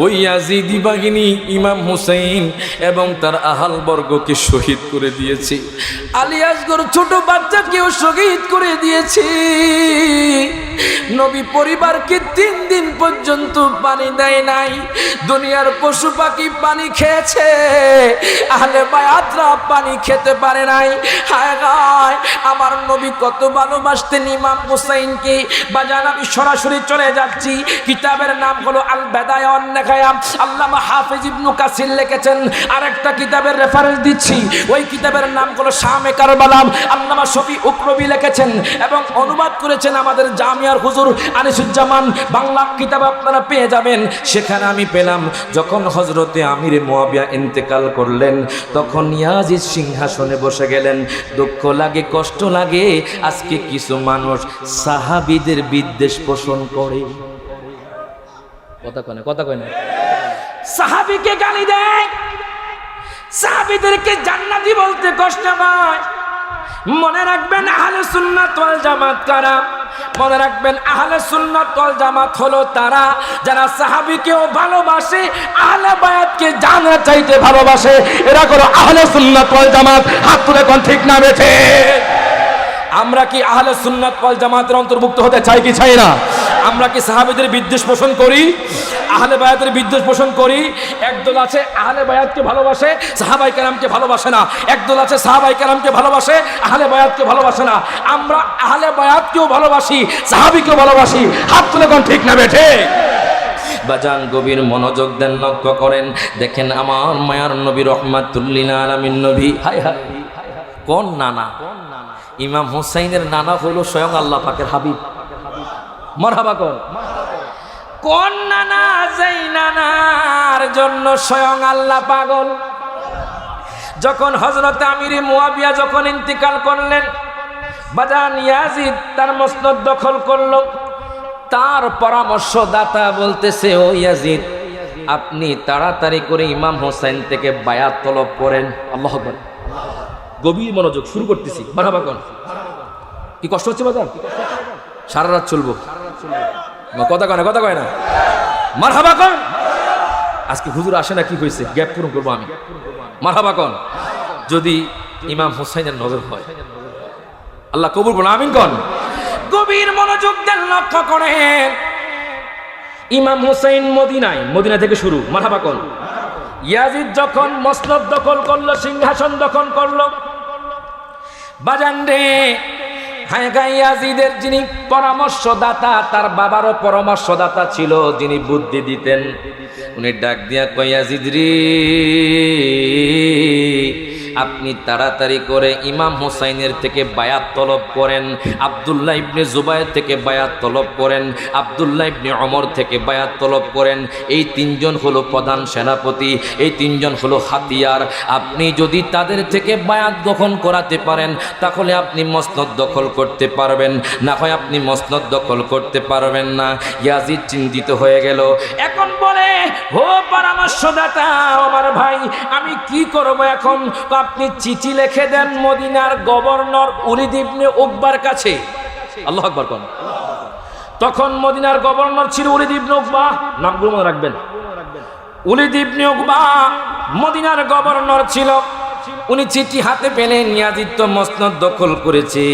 ওই ইয়াজিদি বাহিনী ইমাম হুসাইন এবং তার আহাল বর্গকে শহীদ করে দিয়েছে। আলী আসগর ছোট বাচ্চাকেও শহীদ করে দিয়েছে। নবী পরিবারকে 3 দিন পর্যন্ত পানি দেয় নাই। দুনিয়ার পশু পাখি পানি খেয়েছে, আহলে বায়াতরা পানি খেতে পারে নাই। হায় হায়, আমার নবী কত ভালোবাসতেন ইমাম হুসাইনকে। বাজান আমি সরাসরি চলে যাচ্ছি, কিতাবের নাম হলো আল বেদায়া ওয়ান নিহায়া, আল্লামা হাফেজ ইবনে কাসির লিখেছেন। আরেকটা কিতাবের রেফারেন্স দিচ্ছি, ওই কিতাবের নাম হলো শামে কারবালা, আল্লামা শফি উকরবি লিখেছেন এবং অনুবাদ করেছেন আমাদের জামিয়ার হুজুর আনিসুজ্জামান। বাংলা কিতাব আপনারা পেয়ে যাবেন। সেখানে আমি পেলাম, যখন হযরতে আমিরে মুয়াবিয়া ইন্তেকাল করলেন, তখন ইয়াজিদ সিংহাসনে বসে গেলেন। দুঃখ লাগে, কষ্ট লাগে, আজকে কিছু মানুষ সাহাবীদের বিদ্বেষ পোষণ করে। কথা কয় না, সাহাবীকে গালি দেয়, সাহাবীদেরকে জান্নাতি বলতে কষ্ট হয়। মনে রাখবেন আহলে সুন্নাত ওয়াল জামাত কারা? মনে রাখবেন আহলে সুন্নাত ওয়াল জামাত হলো তারা যারা সাহাবীকেও ভালোবাসে, আহলে বায়াতকে জান্নাত চাইতে ভালোবাসে। এরা হলো আহলে সুন্নাত ওয়াল জামাত। হাত তুলে কোন ঠিক না বেঠে? আমরা কি আহলে সুন্নাত ওয়াল জামাতের অন্তর্ভুক্ত হতে চাই কি চাই না? আমরা কি সাহাবীদের বিদ্বেষ পোষণ করি? আহলে বায়াতের বিদ্বেষ পোষণ করি? একদল আছে আহলে বায়াতকে ভালোবাসে, সাহাবায়ে কেরামকে ভালোবাসে না। একদল আছে সাহাবায়ে কেরামকে ভালোবাসে, আহলে বায়াতকে ভালোবাসে না। আমরা আহলে বায়াতকেও ভালোবাসি, সাহাবীকেও ভালোবাসি। হাত তুলে কোন ঠিক না বেঠে? বাজান গভীর মনোযোগ দেন, লক্ষ্য করেন। দেখেন আমার মায়ার নবী রাহমাতুল লিল আলামিন নবী, হায় হায়, কোন নানা? ইমাম হুসাইনের নানা হলো স্বয়ং আল্লাহ পাকের হাবিব। মারহাবা কোন? কোন নানা? যেই নানার জন্য স্বয়ং আল্লাহ পাগল। যখন হযরত আমিরে মুয়াবিয়া যখন ইন্তিকাল করলেন, বাজান ইয়াজিদ তার মসনদ দখল করলো। তার পরামর্শদাতা বলতেছে, ও ইয়াজিদ, আপনি তাড়াতাড়ি করে ইমাম হুসাইন থেকে বায়াত তলব করেন। আল্লাহু আকবার। গভীর মনোযোগ, শুরু করতেছি। মারহাবা কোন? কি কষ্ট হচ্ছে বাজান? সারা রাত চলবো, কথা কয় না। মারহাবা কোন? আজকে হুজুর আসে না, কি হয়েছে? গ্যাপ পূরণ করবো আমি। মারহাবা কোন? যদি ইমাম হুসাইনের নজর হয়, আল্লাহ কবুল করুন, আমিন কোন? গভীর মনোযোগ দেন, লক্ষ্য করেন। ইমাম হুসাইন মদিনায়, মদিনা থেকে শুরু। মারহাবা কোন? ইয়াজিদ যখন মসনদ দখল করলো, সিংহাসন দখল করলো, বাজান রে, হায় গায় ইয়াজিদের যিনি পরামর্শদাতা, তার বাবারও পরামর্শদাতা ছিল, যিনি বুদ্ধি দিতেন। উনি ডাক দিয়া কয়, ইয়াজিদ রে, আপনি তাড়াতাড়ি করে ইমাম হুসাইনের থেকে বায়াত তলব করেন, আব্দুল্লাহ ইবনে জুবায়ের থেকে বায়াত তলব করেন, আব্দুল্লাহ ইবনে ওমর থেকে বায়াত তলব করেন। এই 3 জন হলো প্রধান সেনাপতি, এই 3 জন হলো হাতিয়ার। আপনি যদি তাদের থেকে বায়াত গ্রহণ করাতে পারেন, তাহলে আপনি মসনদ দখল করতে পারবেন, না হয় আপনি মসনদ দখল করতে পারবেন না। ইয়াজিদ চিন্তিত হয়ে গেল। এখন বলে, ও পরামর্শদাতা আমার ভাই, আমি কি করব এখন? আপনি চিঠি লিখে দেন মদিনার গভর্নর উলিদ ইবনে উকবার কাছে। আল্লাহু আকবার কোন? তখন মদিনার গভর্নর ছিল উলিদ ইবনে উকবা। নামগুলো মনে রাখবেন। উলিদ ইবনে উকবা মদিনার গভর্নর ছিল। উনি চিঠি হাতে পেলেন, ইয়াজিদ তো মসনদ দখল করেছে,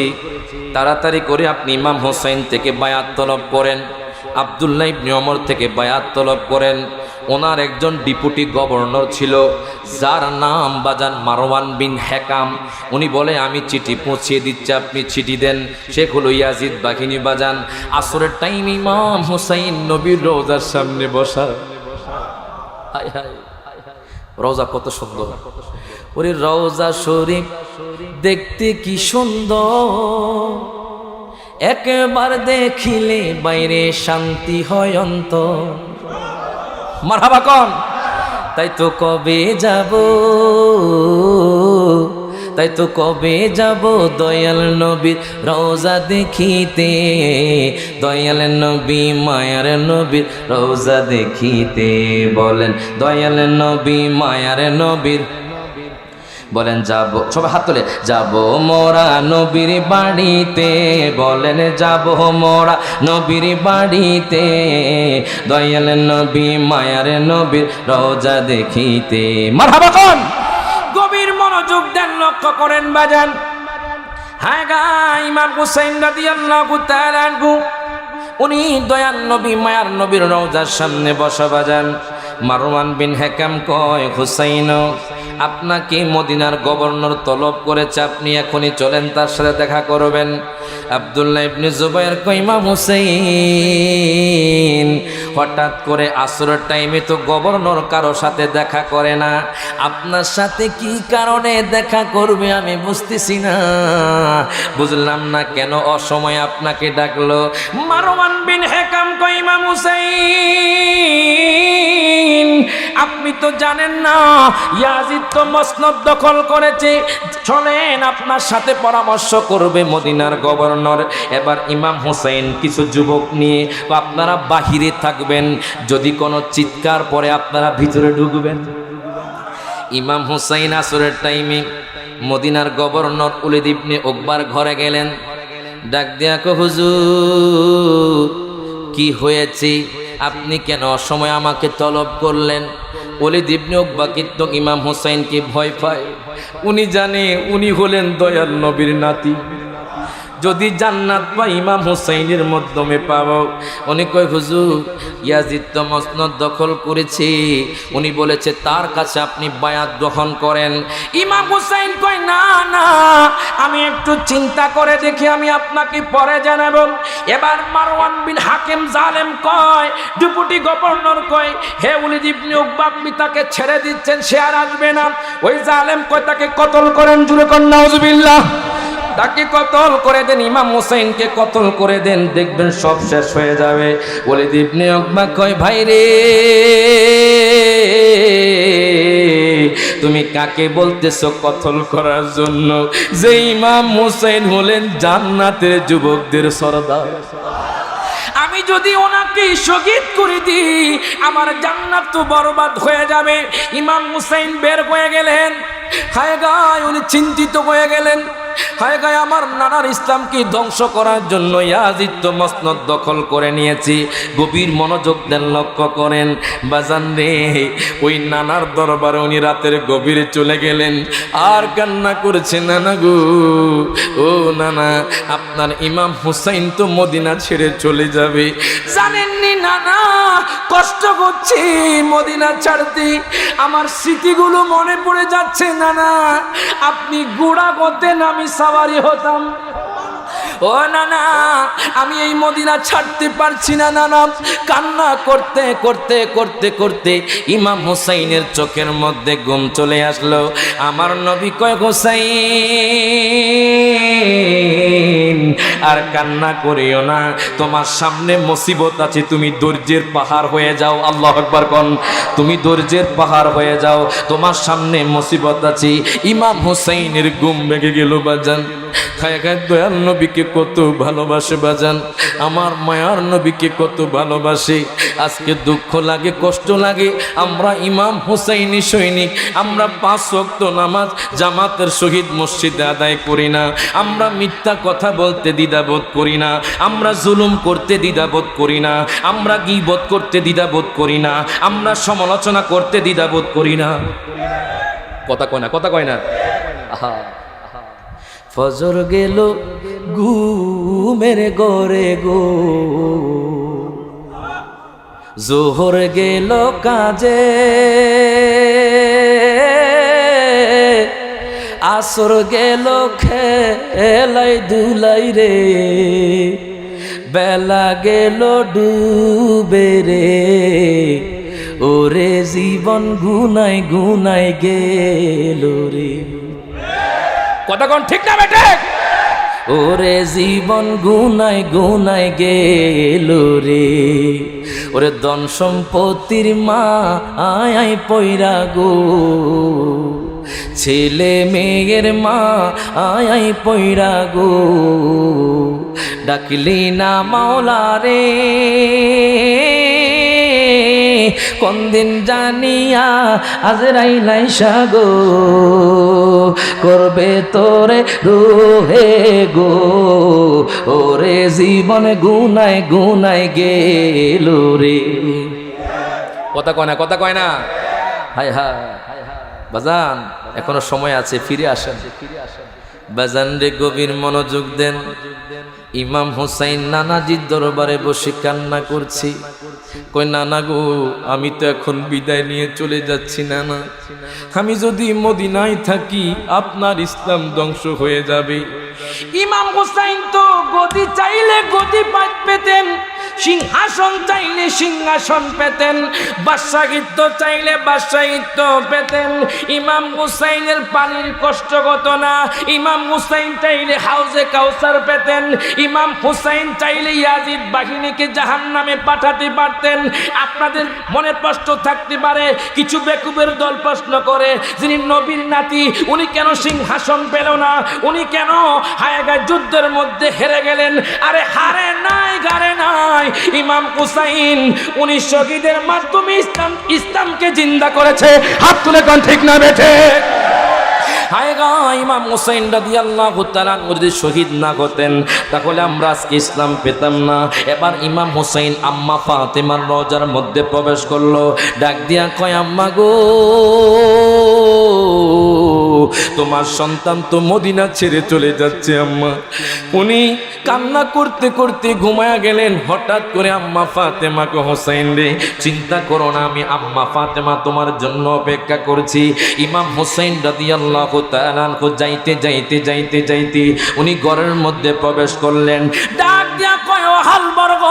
তাড়াতাড়ি করে আপনি ইমাম হুসাইন থেকে বায়াত তলব করেন, আব্দুল্লাহ ইবনে ওমর থেকে বায়াত তলব করেন। ওনার একজন ডেপুটি গভর্নর ছিল, যার নাম বাজান মারওয়ান বিন হেকাম। উনি বলে, আমি চিঠি পৌঁছিয়ে দিচ্ছি, আপনি চিঠি দেন। সে হলো ইয়াজিদ বাহিনী। বাজান আসরের টাইম ইমাম হুসাইন নবীর রওজার সামনে বসা। হায় হায়, রওজা কত সুন্দর! ওরে রওজা শরীফ দেখতে কি সুন্দর, একবার দেখিলে বাইরে শান্তি হয় অন্তর। মারহাবা কোন? তাই তো কবে যাব দয়াল নবীর রওজা দেখিতে, দয়াল নবী মায়ার নবীর রওজা দেখিতে। বলেন, দয়াল নবী মায়ার নবীর বলেন যাব, সবাই হাত তোলে। যাব মোরা নবীর বাড়িতে, বলেন যাব মোরা নবীর বাড়িতে, দয়াল নবী মায়ার নবীর রওজা দেখিতে। মারহাবা কোন, গভীর মনোযোগ দেন, লক্ষ্য করেন বাজান। হ্যাঁ গা, ইমাম হুসাইন রাদিয়াল্লাহু তাআলা আনহু উনি দয়াল নবী মায়ার নবীর রওজার সামনে বসা বাজান। মারওয়ান বিন হেকাম কয়, হুসাইন আপনাকে মদিনার গভর্নর তলব করেছে, আপনি এখনই চলেন তার সাথে দেখা করবেন। আব্দুল্লাহ ইবনে জুবাইর কয়, ইমাম হুসাইন হঠাৎ করে আসরের টাইমে তো গভর্নর কারো সাথে দেখা করে না, আপনার সাথে কি কারণে দেখা করবে আমি বুঝতেছি না, বুঝলাম না কেন অসময়ে আপনাকে ডাকলো। মারওয়ান বিন হেকাম কয়, ইমাম হুসাইন আপনি তো জানেন না ইয়াজিদ তো মসনদ দখল করেছে, চলেন আপনার সাথে পরামর্শ করবে মদিনার গভর্নর। এবার ইমাম হুসাইন কিছু যুবক নিয়ে আপনারা বাহিরে থাকবেন, যদি কোনো চিৎকার পরে আপনারা ভিতরে ঢুকবেন। ইমাম হুসাইন আসরের টাইমে মদিনার গভর্নর ওলীদ ইবনে উকবার ঘরে গেলেন, ডাক দিয়া কো, হুজুর কি হয়েছে, আপনি কেন অসময়ে আমাকে তলব করলেন? ওলীদ ইবনে উকবা কিন্তু ইমাম হুসাইনকে ভয় পায়, উনি জানে উনি হলেন দয়াল নবীর নাতি, যদি জান্নাত বা ইমাম হুসাইনের মাধ্যমে পাবো। উনি কয়, হুজুর ইয়াজিদ তো মসনদ দখল করেছে, উনি বলেছে তার কাছে আপনি বায়াত গ্রহণ করেন। ইমাম হুসাইন কয়, না না আমি একটু চিন্তা করে দেখি, আমি আপনাকে পরে জানাবো। এবার মারওয়ান বিন হাকিম জালেম কয়, ডেপুটি গভর্নর কয়, হে ওলীদ ইবনে উকবা আপনি তাকে ছেড়ে দিচ্ছেন, সে আর আসবে না। ওই জালেম কয়, তাকে কতল করেন, জুরে কর নাউজুবিল্লাহ, তাকে কতল করে দেন, ইমাম হুসাইনকে কতল করে দেন, দেখবেন সব শেষ হয়ে যাবে। ওলীদ ইবনে উকবা কয়, ভাই রে তুমি কাকে বলতেছো কতল করার জন্য, যে ইমাম হুসাইন হলেন জান্নাতের যুবকদের সরদার, আমি যদি ওনাকে শহীদ করে দিই আমার জান্নাত তো বরবাদ হয়ে যাবে। ইমাম হুসাইন বের হয়ে গেলেন, হায় গায় উনি চিন্তিত হয়ে গেলেন, হায় গায় আমার নানার ইসলামকে ধ্বংস করার জন্য ইয়াজিদ তো মসনদ দখল করে নিয়েছি। গভীর মনোযোগ দেন, লক্ষ্য করেন বাজান রে, ওই নানার দরবারে উনি রাতের গভীরে চলে গেলেন, আর কান্না করেছে, নানা গো ও নানা আপনার ইমাম হুসাইন তো মদিনা ছেড়ে চলে যাবে, জানেননি নানা কষ্ট করছি মদিনা ছাড়তে, আমার স্মৃতিগুলো মনে পড়ে যাচ্ছে নানা, আপনি গোড়া করতেন আমি সাওয়ারি হতাম, ও নানা আমি এই মদিনা ছাড়তে পারছি না নানা। কান্না করতে করতে করতে করতে ইমাম হুসাইনের চোখের মধ্যে ঘুম চলে আসলো। আমার নবী কয়, হুসাইন আর কান্না করিও না, তোমার সামনে মুসিবত আছে, তুমি ধৈর্যের পাহাড় হয়ে যাও। আল্লাহু আকবার কোন, তুমি ধৈর্যের পাহাড় হয়ে যাও, তোমার সামনে মুসিবত আছে। ইমাম হুসাইনের ঘুম ভেঙে গেল বাজান। খায় খায় দয়াল নবীকে কত ভালোবাসে বাজান, আমার মায়ার নবীকে কত ভালোবাসে। আজকে দুঃখ লাগে, কষ্ট লাগে, আমরা ইমাম হুসাইনি সৈনিক, আমরা 5 ওয়াক্ত নামাজ জামাতের সহিত মসজিদে আদায় করি না, আমরা মিথ্যা কথা বলতে দ্বিধাবোধ করি না, আমরা জুলুম করতে দ্বিধাবোধ করি না, আমরা গীবত করতে দ্বিধাবোধ করি না, আমরা সমালোচনা করতে দ্বিধাবোধ করি না। কথা কয় না, কথা কয় না। আহা, ফজর গেল ঘুমের ঘরে গো, জোহর গেল কাজে, আসর গেল খেলাই ধুলাই রে, বেলা গেল ডুবে রে, ওরে জীবন গুনাই গুনাই গেল রে। কথা কোন ঠিক না বেটে? ওরে জীবন গুনাই গুনাই গেল রে, ওরে ধন সম্পত্তির মা আয় পয়রা গো, ছেলে মেয়ের মা আয় পয়রা গো, ডাকলি না মাওলা রে, কোন দিন জানিয়া আজরাইল আইসা গো করবে তোরে রুহে গো, ওরে জীবন গুনায় গুনায় গেল রে। কথা কয় না, কথা কয় না। হায় হায় বাজান, এখনো সময় আছে, ফিরে আসেন বাজান রে, গভীর মনোযোগ দেন। ইমাম হুসাইন নানাজির দরবারে বসে কান্না করছি, কই নানা গো আমি তো এখন বিদায় নিয়ে চলে যাচ্ছি নানা, আমি যদি মদিনায় থাকি আপনার ইসলাম ধ্বংস হয়ে যাবে। ইমাম হুসাইন তো গদি চাইলে গদি পেতেন, সিংহাসন চাইলে সিংহাসন পেতেন, বাদশাহিত্ব চাইলে বাদশাহিত্ব পেতেন। ইমাম হুসাইনের পানির কষ্ট হতো না, ইমাম হুসাইন চাইলে হাউজে কাউসার পেতেন, ইমাম হুসাইন চাইলে ইয়াজিদ বাহিনীকে জাহান্নামে পাঠাতে পারতেন। আপনাদের মনে প্রশ্ন থাকতে পারে, কিছু বেকুবের দল প্রশ্ন করে, যিনি নবীর নাতি উনি কেন সিংহাসন পেল না, উনি কেন হায়গা যুদ্ধের মধ্যে হেরে গেলেন? আরে হারে নাই গারে নাই, ইমাম হুসাইন উনি শহীদের মাধ্যমে ইসলামকে জিন্দা করেছে। হাত তুলে কোন ঠিক না বেঠে? হায়গা ইমাম হুসাইন রাদিয়াল্লাহু তাআলা যদি শহীদ না হতেন তাহলে আমরা আজকে ইসলাম পেতাম না। এবার ইমাম হুসাইন আম্মা ফাতেমার রওজার মধ্যে প্রবেশ করলো, ডাক দিয়া কয় আম্মা গো তোমার সন্তান তো মদিনা ছেড়ে চলে যাচ্ছে আম্মা। উনি কান্না করতে করতে ঘুমায়া গেলেন। হঠাৎ করে আম্মা ফাতেমাকে, হোসেন রে চিন্তা করো না, আমি আম্মা ফাতেমা তোমার জন্য অপেক্ষা করছি। ইমাম হোসেন রাদিয়াল্লাহু তাআলা যাইতে যাইতে যাইতে যাইতে উনি ঘরের মধ্যে প্রবেশ করলেন, ডাক দিয়া কয় ও হালবর্গ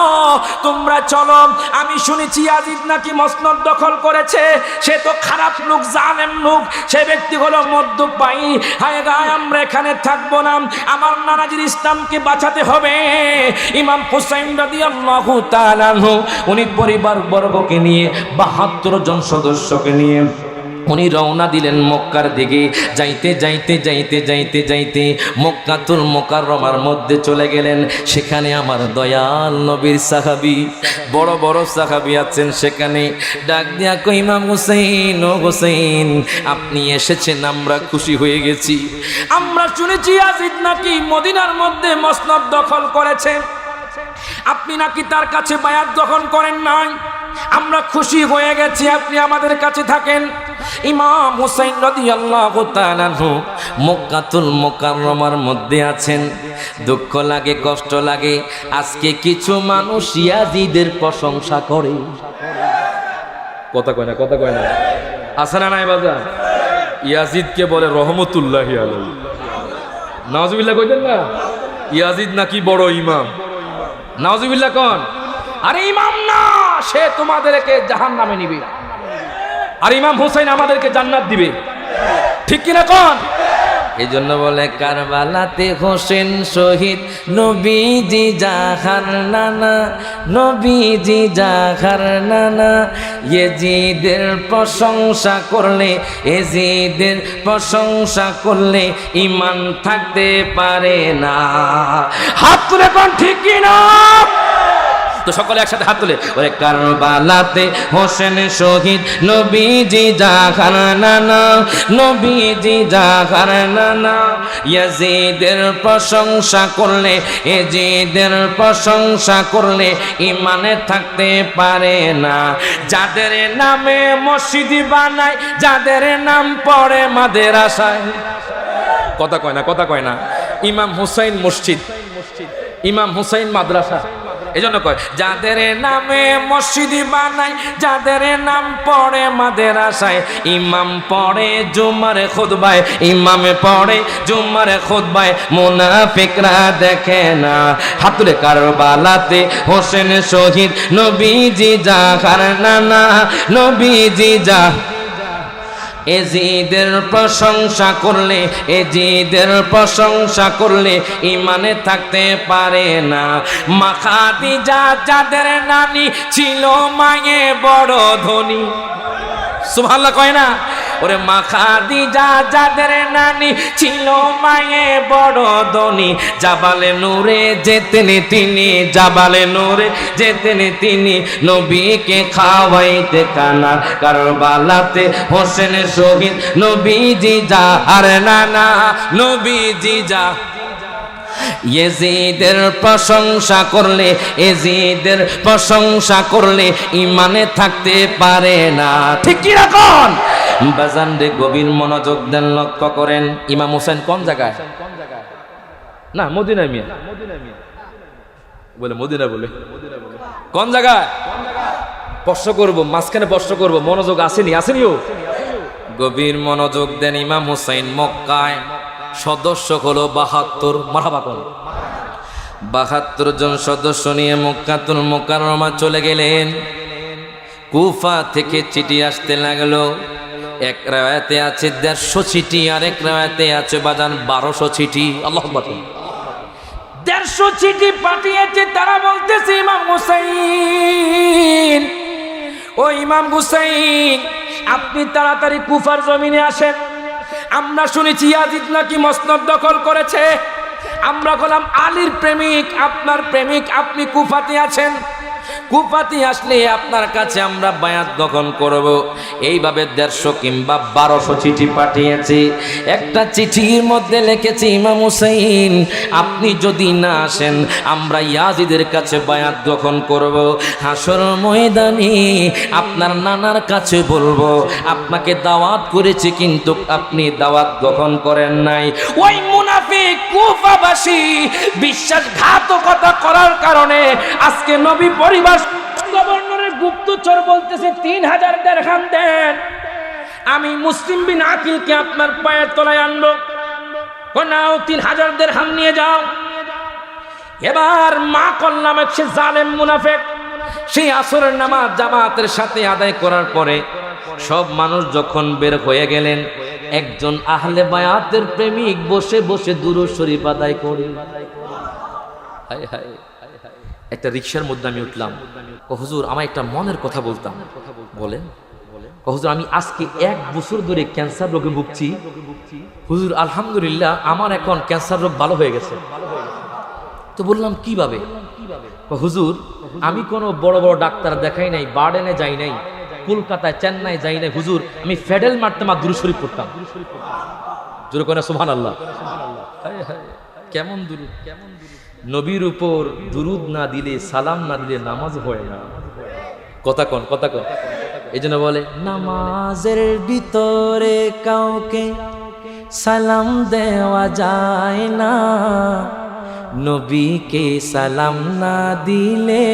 তোমরা চলো, আমি শুনেছি ইয়াজিদ নাকি মসনদ দখল করেছে, সে তো খারাপ লোক, জালেম লোক, সে ব্যক্তি হলো মদ্যপায়ী। হায় গায় আমরা এখানে থাকবো না, আমার নানাজির ইসলামকে বাঁচাতে হবে। ইমাম হুসাইন রাদিয়াল্লাহু তাআলা উনি পরিবার বর্গকে নিয়ে 72 জন সদস্যকে নিয়ে উনি রওনা দিলেন মক্কার দিকে। যাইতে যাইতে যাইতে যাইতে যাইতে মক্কাতুল মুকাররমার মধ্যে চলে গেলেন। সেখানে আমার দয়াল নবীর সাহাবী, বড় বড় সাহাবী আছেন সেখানে। ডাক দিয়া কই ইমাম হুসাইন, ও হুসাইন আপনি এসেছেন, আমরা খুশি হয়ে গেছি। আমরা শুনেছি ইয়াজিদ নাকি মদিনার মধ্যে মসনদ দখল করেছে, আপনি নাকি তার কাছে বায়াত গ্রহণ করেন নাই, আমরা খুশি হয়ে গেছি, আপনি আমাদের কাছে থাকেন। ইমাম হুসাইন রাদিয়াল্লাহু তাআলা মক্কাতুল মুকাররমার মধ্যে আছেন। দুঃখ লাগে, কষ্ট লাগে, আজকে কিছু মানুষ ইয়াজিদের প্রশংসা করে। কথা কয় না, কথা কয় না, আছে না নাই বাজার? ইয়াজিদকে বলে রহমতুল্লাহি আলাইহি, নাউজুবিল্লাহ কইতেন না? ইয়াজিদ নাকি বড় ইমাম, নাউজুবিল্লাহ কোন? আরে ইমাম না, সে তোমাদেরকে জাহান্নামে নিবে, আর ইমাম হুসাইন আমাদেরকে জান্নাত দিবে, ঠিক কিনা কোন? এই জন্য বলে কারবালাতে হোসেন শহীদ, নবীজি জাহার নানা, নবীজি জাহার নানা। ইয়াজিদের প্রশংসা করলে, ইয়াজিদের প্রশংসা করলে ঈমান থাকতে পারে না। হাত তুলে কোন ঠিক কিনা? তো সকলে একসাথে হাত তুলে, ওরে কারবালাতে হোসেন শহীদ, নবীজি জাহার নানা, নবীজি জাহার নানা। ইয়াজিদের প্রশংসা করলে, ইয়াজিদের প্রশংসা করলে ঈমানে থাকতে পারে না। যাদের নামে মসজিদ বানায়, যাদের নাম পড়ে মাদ্রাসায়। কথা কয় না, কথা কয় না। ইমাম হুসাইন মসজিদ, ইমাম হুসাইন মাদ্রাসা। এই জন্য কয় যাদের নামে মসজিদ বানায়, যাদের নাম পড়ে মাদ্রাসায়। ইমাম পড়ে জুমার খুতবায়, ইমামে পড়ে জুমার খুতবায়, মুনাফিকরা দেখে না। হাত তুলে কারবালাতে হোসেন শহীদ, নবীজি জাহার নানা, নবীজি যা। এজিদের প্রশংসা করলে, এজিদের প্রশংসা করলে ঈমানে থাকতে পারে না। মা খাদিজা যাদের নানি ছিল মায়ে বড় ধনী, সুবহানাল্লাহ কয় না? ওরে মা খাদিজা যাদের নানি ছিল মায়ে বড় ধনী, জাবালে নূরে যেতেন তিনি, জাবালে নূরে যেতেন তিনি, নবীকে খাওয়াইতে কানা কারবালাতে হোসেন শহীদ নবীজি যাহার নানা, নবীজি যা। ইয়েজিদের প্রশংসা করলে, ইয়েজিদের প্রশংসা করলে ইমানে থাকতে পারে না। ঠিক কি রকম বাজান রে, গভীর মনোযোগ দেন, লক্ষ্য করেন। ইমাম হোসেন কোন জায়গায়? না মদিনা মিয়া বলে, মদিনা বলে কোন জায়গায়? প্রশ্ন করব, মাঝখানে প্রশ্ন করব, মনোযোগ আসেনি? আসেনিও? গভীর মনোযোগ দেন। ইমাম হোসেন মক্কায় সদস্য হলো 72। মারহাবা কোন 72 জন সদস্য নিয়ে মক্কাতুল মুকাররমা চলে গেলেন। কুফা থেকে চিঠি আসতে লাগলো। এক রায়াতে আছে 150 চিঠি, আর এক রায়াতে আছে বাজান 1200 চিঠি। আল্লাহু আকবার। 150 চিঠি পাঠিয়েছে। তারা বলতেছে ইমাম হুসাইন, ও ইমাম হুসাইন, আপনি তাড়াতাড়ি কুফার জমিনে আসেন। আমরা শুনেছি ইয়াজিদ নাকি মসনদ দখল করেছে। আমরা হলাম আলীর প্রেমিক, আপনার প্রেমিক, আপনি কুফাতে আছেন। কুফাতে আসলে আপনার কাছে আমরা বায়াত গ্রহণ করব। এইভাবে 150 কিংবা 1200 চিঠি পাঠিয়েছি। একটা চিঠির মধ্যে লিখেছি, ইমাম হুসাইন, আপনি যদি না আসেন আমরা ইয়াজিদের কাছে বায়াত গ্রহণ করব। হাসর ময়দানে আপনার নানার কাছে বলবো আপনাকে দাওয়াত করেছি, কিন্তু আপনি দাওয়াত গ্রহণ করেন নাই। ওই মুনাফিক কুফাবাসী বিশ্বাসঘাতকতা করার কারণে আজকে নবী পরিবার গভর্নরের গুপ্তচর বলতেছে 3000 দিরহাম দেন, আমি মুসলিম বিন আকিলকে আপনার পায়ের তলায় আনবো। নাও 3000 দিরহাম নিয়ে যাও। এবার মা কল্লাম সে জালেম মুনাফিক, সেই আসরের নামাজ জামাতের সাথে আদায় করার পরে সব মানুষ যখন বের হয়ে গেলেন, একজন আহলে বায়াতের প্রেমিক বসে বসে দুরূদ শরীফ আদায় করে। হায় হায়, একটা রিকশার মধ্যে আমি উঠলাম। হুজুর আমার একটা মনের কথা বলতাম। বলেন। হুজুর আমি আজকে 1 বছর ধরে ক্যান্সার রোগে ভুগছি। হুজুর আলহামদুলিল্লাহ আমার এখন ক্যান্সার রোগ ভালো হয়ে গেছে। তো বললাম কিভাবে? হুজুর আমি কোনো বড় বড় ডাক্তার দেখাই নাই, বার্ডেনে যাই নাই, কলকাতায় চেন্নাই যাই নাই। হুজুর আমি ফেডেল মারতে মা দুরূদ শরীফ পড়তাম। জোরে কয় না সুবহানাল্লাহ। কেমন দুরূদ, কেমন দুরূদ। নবীর উপর দুরূদ না দিলে, সালাম না দিলে নামাজ হয় না। কথা কন, কথা কন। এই জন্য বলে নামাজের ভিতরে কাউকে সালাম দেওয়া যায় না, নবীকে সালাম না দিলে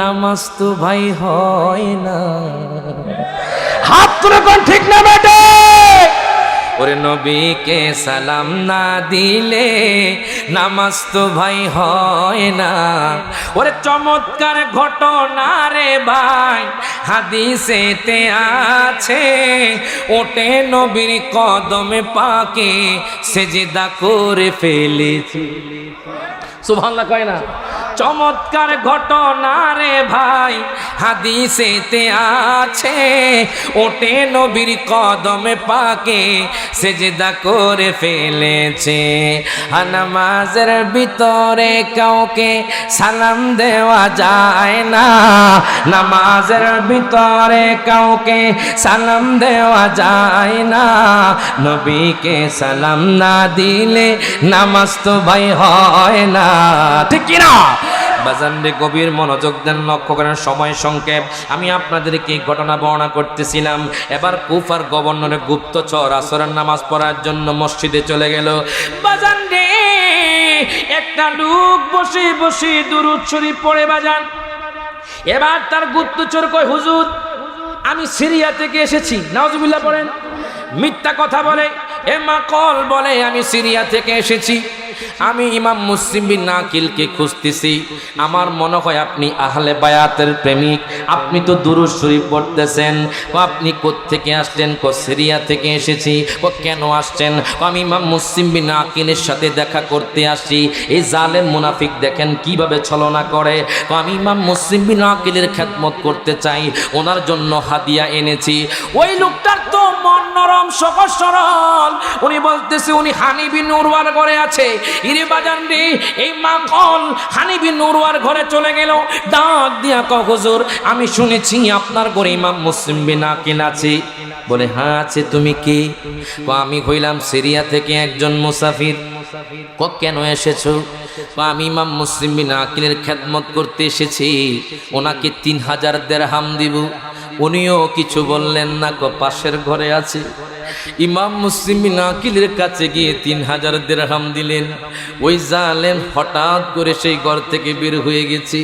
নামাজ তো ভাই হয় না। হাত তুলে কোন ঠিক না বেটে? ওরে নবীকে সালাম না দিলে নামাজ তো ভাই হয় না। ওরে চমৎকার ঘটনা রে ভাই হাদিসেতে আছে, ওটে নবীর কদমে পাকে সেজদা করে ফেলেছে। সুবহানাল্লাহ কয় না? চমৎকার ঘটনা রে ভাই হাদিসেতে আছে, ওটে নবীর কদমে পাকে সেজদা করে ফেলেছে। নামাজের ভিতরে কাউকে সালাম দেওয়া যায় না, নামাজের ভিতরে কাউকে সালাম দেওয়া যায় না, নবীকে সালাম না দিলে নামাজ তো ভাই হয় না। ঠিক কি না বাজানরে? গভীর মনোযোগ দেন, লক্ষ্য করেন। সময় সংক্ষেপ, আমি আপনাদেরকে এই ঘটনা বর্ণনা করতেছিলাম। এবার কুফার গভর্নরের গুপ্তচর আসরের নামাজ পড়ার জন্য মসজিদে চলে গেল। বাজানরে একটা লোক বসে বসে দুরূদ শরীফ পড়ে বাজান। এবার তার গুপ্তচর কয়, হুজুর আমি সিরিয়া থেকে এসেছি। নাউজুবিল্লাহ পড়েন। মিথ্যা কথা বলে, এ মাকল বলে আমি সিরিয়া থেকে এসেছি। আমি ইমাম মুসলিম বিন আকিলকে খুঁজতেছি। আমার মনে হয় আপনি আহলে বায়াতের প্রেমিক, আপনি তো দুরূদ শরীফ পড়তেছেন। আপনি কোত্থেকে আসছেন? সিরিয়া থেকে এসেছি। কেন আসছেন? আমি ইমাম মুসলিম বিন আকিলের সাথে দেখা করতে আসি। এই জালেম মুনাফিক দেখেন কিভাবে ছলনা করে। আমি ইমাম মুসলিম বিন আকিলের খেদমত করতে চাই, ওনার জন্য হাদিয়া এনেছি। ওই লোকটার তো মন নরম, সহজ সরল। উনি বলতেছে উনি হানি বিন উরওয়ার ঘরে আছে। ইরে বাজান রে, এই মাকল হানি বিন উরওয়ার ঘরে চলে গেল, ডাক দিয়া কয় হুজুর আমি শুনেছি আপনার ঘরে ইমাম মুসলিম বিন আকিল আছে। বলে হ্যাঁ আছে। তুমি কে? আমি হইলাম সিরিয়া থেকে একজন মুসাফির। কেন এসেছো? আমি ইমাম মুসলিম বিন আকিলের খেদমত করতে এসেছি, ওনাকে 3000 দিরহাম দিব। উনিও কিছু বললেন না, পাশের ঘরে আছে। ইমাম মুসলিম বিন আকিলের কাছে গিয়ে 3000 দিরহাম দিলেন। ওই জালেম হঠাৎ করে সেই ঘর থেকে বের হয়ে গেছে।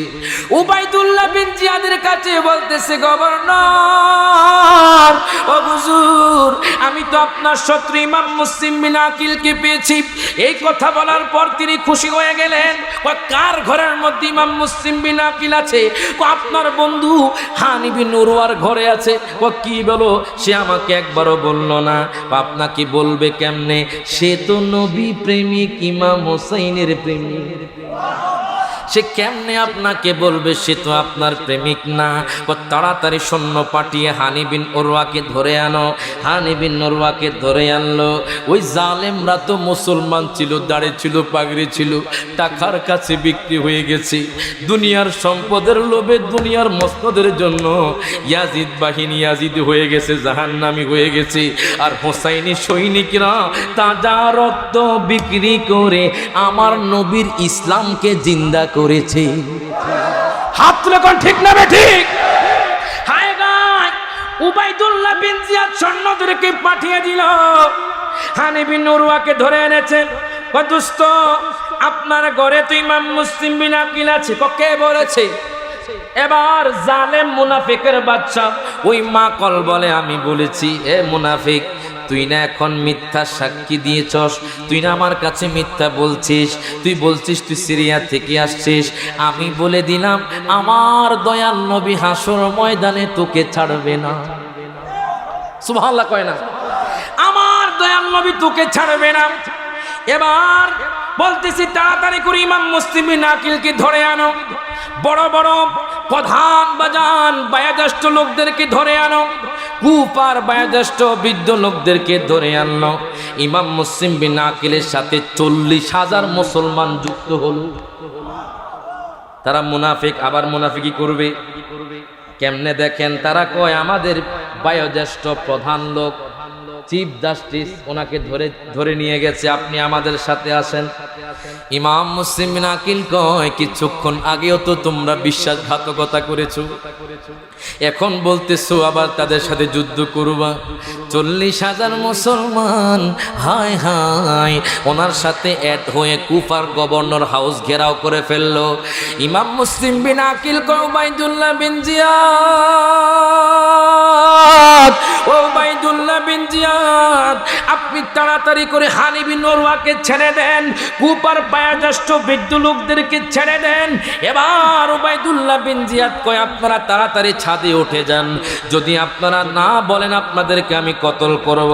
উবাইদুল্লাহ বিন জিয়াদের কাছে বলতেছে গভর্নর, ও হুজুর আমি তো আপনার শত্রু ইমাম মুসলিম বিন আকিলকে পেয়েছি। এই কথা বলার পর তিনি খুশি হয়ে গেলেন। কার ঘরের মধ্যে ইমাম মুসলিম বিন আকিল আছে? আপনার বন্ধু হানি বিন উরওয়ার ঘরে আছে। কি বলো? সে আমাকে একবারও বললো না। আপনাকে বলবে কেমনে? সে তো নবী প্রেমিক, ইমাম হোসেনের প্রেমিক। সে কেমনে আপনাকে বলবে? সে তো আপনার প্রেমিক না। তাড়াতাড়ি সৈন্য পাঠিয়ে হানি বিন উরওয়াকে ধরে আনো। হানি বিন উরওয়াকে ধরে আনলো। ওই জালেমরা তো মুসলমান ছিল, দাড়ি ছিল, পাগড়ি ছিল, টাকার কাছে বিক্রি হয়ে গেছে। দুনিয়ার সম্পদের লোভে, দুনিয়ার মসনদের জন্য ইয়াজিদ বাহিনী ইয়াজিদ হয়ে গেছে, জাহান্নামী হয়ে গেছে। আর হোসাইনি সৈনিকরা তাজা রক্ত বিক্রি করে আমার নবীর ইসলামকে জিন্দা করেছে। হাত তুলে কোন ঠিক না ঠিক? হায় গায় উবাইদুল্লাহ বিন জিয়াদ সৈন্যদেরকে পাঠিয়ে দিল। হানি বিন উরওয়াকে ধরে এনেছেন। দোস্ত আপনার ঘরে তো ইমাম মুসলিম বিন আকিল আছে। কে বলেছে? এবার জালেম মুনাফিকের বাচ্চা ওই মাকল বলে আমি বলেছি। এ মুনাফিক, তুই না এখন মিথ্যা সাক্ষী দিয়েছস, তুই না আমার কাছে মিথ্যা বলছিস। তুই বলছিস তুই সিরিয়া থেকে আসছিস। আমি বলে দিলাম আমার দয়াল নবী হাসর ময়দানে তোকে ছাড়বে না। সুবহানাল্লাহ কয় না? আমার দয়াল নবী তোকে ছাড়বে না। এবার বলতেছি তাড়াতাড়ি করে ইমাম মুসলিম বিন আকিলকে ধরে আনো। বড় বড় প্রধান বাজান বয়োজ্যেষ্ঠ লোকদেরকে ধরে আনো। কুফার বয়োজ্যেষ্ঠ বৃদ্ধ লোকদেরকে ধরে আনলো। ইমাম মুসলিম বিন আকিলের সাথে 40,000 মুসলমান যুক্ত হল। তারা মুনাফিক, আবার মুনাফিকি করবে কেমনে দেখেন? তারা কয় আমাদের বয়োজ্যেষ্ঠ প্রধান লোক চিফ জাস্টিস ওনাকে ধরে নিয়ে গেছে, আপনি আমাদের সাথে আসেন। ইমাম মুসলিম বিন আকিল কয় কিছুক্ষণ আগেও তো তোমরা বিশ্বাসঘাতকতা করেছো, এখন বলতেছো আবার তাদের সাথে যুদ্ধ করবা। 40,000 মুসলমান হায় হায় ওনার সাথে অ্যাড হয়ে কুফার গভর্নর হাউস ঘেরাও করে ফেললো। ইমাম মুসলিম বিন আকিল কয় Ubaidullah bin Ziyad, Ubaidullah bin Ziyad আপনি তাড়াতাড়ি করে হানি বিন উরওয়াকে ছেড়ে দেন, কুফার বয়োজ্যেষ্ঠ বৃদ্ধ লোকদেরকে ছেড়ে দেন। এবার উবাইদুল্লাহ বিন জিয়াদ কয় আপনারা তাড়াতাড়ি ছাদে উঠে যান। যদি আপনারা না বলেন আপনাদেরকে আমি কতল করব,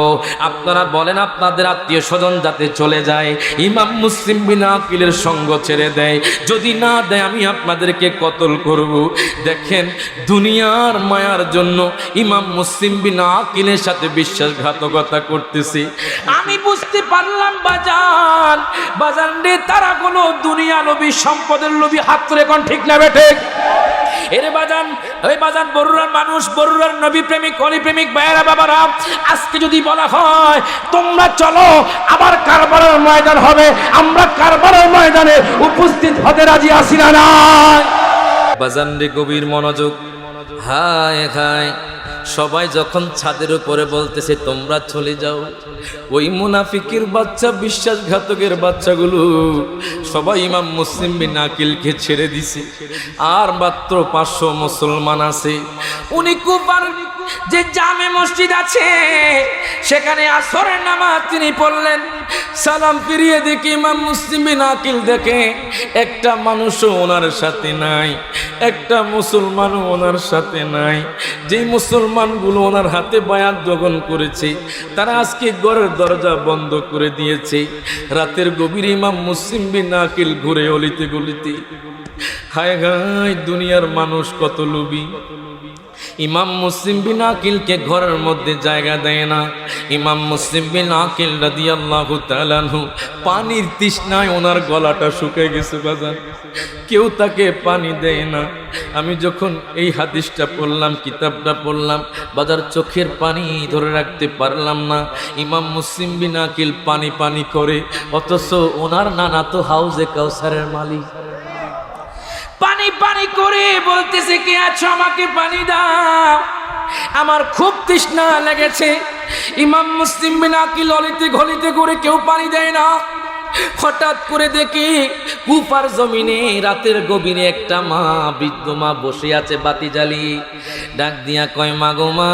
আপনারা বলেন আপনাদের আত্মীয় স্বজন যাতে চলে যায়, ইমাম মুসলিম বিন আকিলের সঙ্গ ছেড়ে দেয়, যদি না দেয় আমি আপনাদেরকে কতল করব। দেখেন দুনিয়ার মায়ার জন্য ইমাম মুসলিম বিন আকিলের সাথে বিশ্বাসঘাতকতা করতেছি। আমি বুঝতে পারলাম বাজান বাজান রে, তারা কোনো দুনিয়া লোভী সম্পদের লোভী। হাত তুলে কোন ঠিক না বেঠে? এরে বাজান, ওই বাজান বরুরার মানুষ, বরুরার নবী প্রেমিক, অলি প্রেমিক ভাইয়েরা বাবারা, আজকে যদি বলা হয় তোমরা চলো আবার কারবারের ময়দান হবে, আমরা কারবারের ময়দানে উপস্থিত হতে রাজি আছি না নাই? বাজান রে গভীর মনোযোগ। হায় হায় সবাই যখন ছাদের উপরে বলতেছে তোমরা চলে যাও, ওই মুনাফিকের বাচ্চা বিশ্বাসঘাতকের বাচ্চাগুলো সবাই ইমাম মুসলিম বিন আকিলকে ছেড়ে দিছে। আর মাত্র 500 মুসলমান আছে। উনি কুফার যে জামে মসজিদ আছে সেখানে আসরের নামাজ তিনি পড়লেন, সালাম ফিরিয়ে দেখি ইমাম মুসলিম বিন আকিল দেখে একটা মানুষও ওনার সাথে নাই, একটা মুসলমানও ওনার সাথে নাই। যে মুসলমানগুলো ওনার হাতে বায়াত গ্রহণ করেছে তারা আজকে ঘরের দরজা বন্ধ করে দিয়েছে। রাতের গভীরে ইমাম মুসলিম বিন আকিল ঘুরে অলিতে গলিতে, হায় হায় দুনিয়ার মানুষ কত লোভী। ইমাম মুসলিম বিন আকিলকে ঘরের মধ্যে জায়গা দেয় না। ইমাম মুসলিম বিন আকিল রাদিয়াল্লাহু তাআলা আনহু পানির তৃষ্ণায় ওনার গলাটা শুকিয়ে গেছে বাজান, কেউ তাকে পানি দেয় না। আমি যখন এই হাদিসটা পড়লাম, কিতাবটা পড়লাম, বাজার চোখের পানি ধরে রাখতে পারলাম না। ইমাম মুসলিম বিন আকিল পানি পানি করে, অথচ ওনার নানা তো হাউজে কাউসারের মালিক। পানি পানি করে বলতেছে, কে আছো আমাকে পানি দাও, আমার খুব তৃষ্ণা লেগেছে। ইমাম মুসলিম বিন আকিল অলিতে গলিতে করে কেউ পানি দেয় না। হঠাৎ করে দেখি কুফার জমিনে রাতের গভীরে একটা মা, বৃদ্ধ মা বসে আছে বাতি জ্বালিয়ে। ডাক দিয়া কয়, মা গো মা,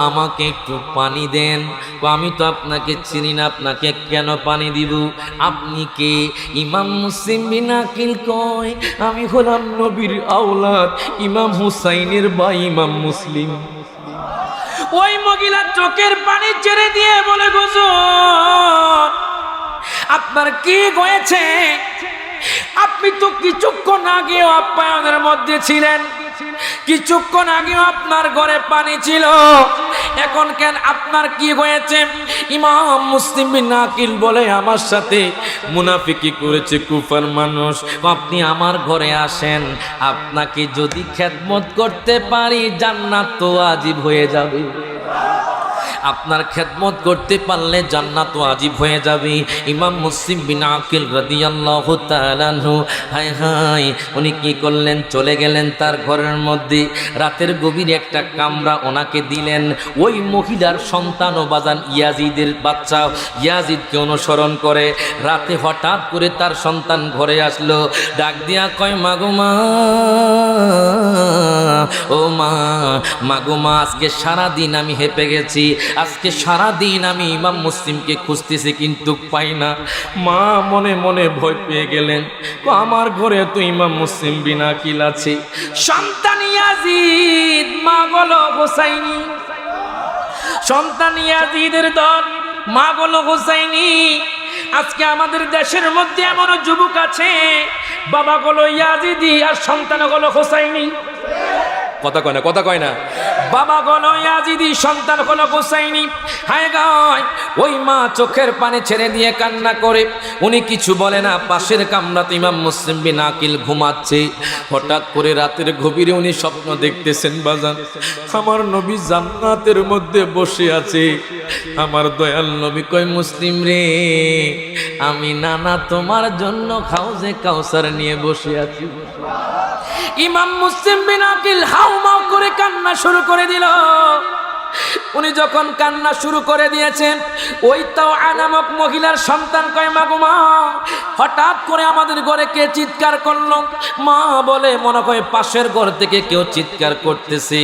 আমাকে একটু পানি দেন। আমি তো আপনাকে চিনি না, আপনাকে কেন পানি দিব? আপনি কে? ইমাম মুসলিম বিন আকিল কয়, আমি হলাম নবীর আওলাদ, ইমাম হুসাইনের ভাই ইমাম মুসলিম। ওই মহিলা চোখের পানি ছেড়ে দিয়ে বলে, হুজুর আপনার কি হয়েছে? আপনি তো কিছুক্ষণ আগেও আপ্যায়নের মধ্যে ছিলেন, কিছুক্ষণ আগেও আপনার ঘরে পানি ছিল, এখন কেন আপনার কি হয়েছে? ইমাম মুসলিম বিন আকিল বলে, আমার সাথে মুনাফিকি করেছে কুফার মানুষ। আপনি আমার ঘরে আসেন, আপনাকে যদি খেদমত করতে পারি জান্নাত তো ওয়াজিব হয়ে যাবে। আপনার খেদমত করতে পারলে জান্নাত ওয়াজিব হয়ে যাবে। ইমাম মুসলিম বিন আকিল রাদিয়াল্লাহু তাআলা আনহু, হায় হায়, উনি কি করলেন? চলে গেলেন তার ঘরের মধ্যে। রাতের গভীরে একটা কামরা ওনাকে দিলেন। ওই মহিলার সন্তান ও বাজান ইয়াজিদের বাচ্চা, ইয়াজিদকে অনুসরণ করে। রাতে হঠাৎ করে তার সন্তান ঘরে আসলো, ডাক দিয়া কয়, মাগো মা, ও মা, মাগো মা, আজকে সারাদিন আমি হেঁপে গেছি, আজকে সারাদিন আমি ইমাম মুসলিমকে খুঁজতেছি কিন্তু পাই না। মা মনে মনে ভয় পেয়ে গেলেন, আমার ঘরে তো ইমাম মুসলিম বিন আকিল আছে, সন্তান ইয়াজিদ, মা বলো হোসাইনি, সন্তান ইয়াজিদের দল, মা বলো হোসাইনি। আজকে আমাদের দেশের মধ্যে এমন যুবক আছে, বাবা বলো ইয়াজিদি আর সন্তান হলো হোসাইনি। কথা কয় না, কথা কয় না। বাবা হলো ইয়াজিদি, সন্তান হলো হোসাইনি। হায় গায়, ওই মা চোখের পানি ছেড়ে দিয়ে কান্না করে। উনি কিছু বলে না। পাশের কামরাতে ইমাম মুসলিম বিন আকিল ঘুমাচ্ছে। হঠাৎ করে রাতের গভীরে উনি স্বপ্ন দেখতেছেন বাজান, আমার নবী জান্নাতের মধ্যে বসে আছে। আমার দয়াল নবী কয়, মুসলিম রে, আমি নানা তোমার জন্য হাউজে কাউসার নিয়ে বসে আছি। ইমাম মুসলিম বিন আকিল হাউমাউ করে কান্না শুরু করে দিল। উনি যখন কান্না শুরু করে দিয়েছেন, ওই তাও নামক মহিলার সন্তান কয়, মা গো মা, হঠাৎ করে আমাদের ঘরে কে চিৎকার করলো? মা বলে, মনে হয় পাশের ঘর থেকে কেউ চিৎকার করতেছে,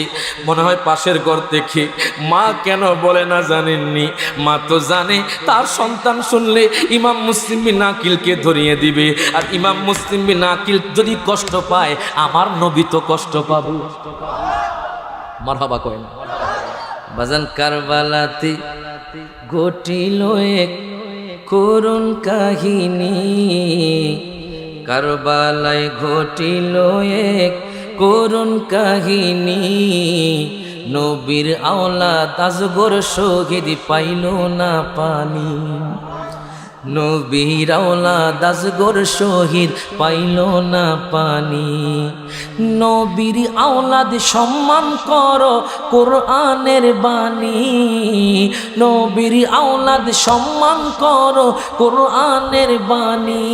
মনে হয় পাশের ঘর থেকে। মা কেন বলে না জানেননি? মা তো জানে তার সন্তান শুনলে ইমাম মুসলিম বিন আকিলকে ধরিয়ে দিবে, আর ইমাম মুসলিম বিন আকিল যদি কষ্ট পায়, আমার নবী তো কষ্ট পাবে। মারহাবা কয় না বাজান। কারবালাতে ঘটিল এক করুণ কাহিনী, কারবালায় ঘটিল এক করুণ কাহিনী। নবীর আওলাদ আজগর শহীদ পাইল না পানি, নবীর আওলাদ আজগর শহীদ পাইল না পানি। নবীর আওলাদ সম্মান করো কোরআনের বাণী, নবীর আওলাদ সম্মান করো কোরআনের বাণী।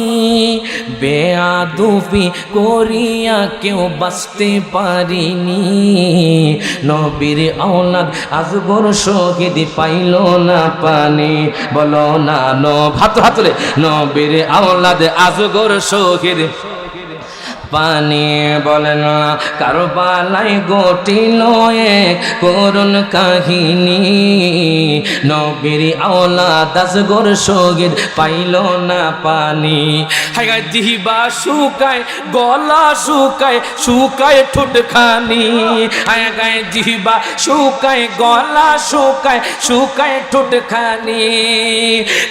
বেয়াদবি করিয়া কেউ বাঁচতে পারিনি, নবীর আওলাদ আজগর শহীদ পাইল না পানি। বলো না ভাত হাতলে, নবীর আওলাদ আজগর শহীদ পানি বলেন না কারবালায় ঘটিল এক করুণ কাহিনী নবীর আওলাদ আসগর শহীদ পাইল না পানি হায় জিহ্বা শুকায় গলা শুকায় শুকায় ঠোঁটখানি হায় গায়ে জিহ্বা শুকায় গলা শুকায় শুকায় ঠোঁটখানি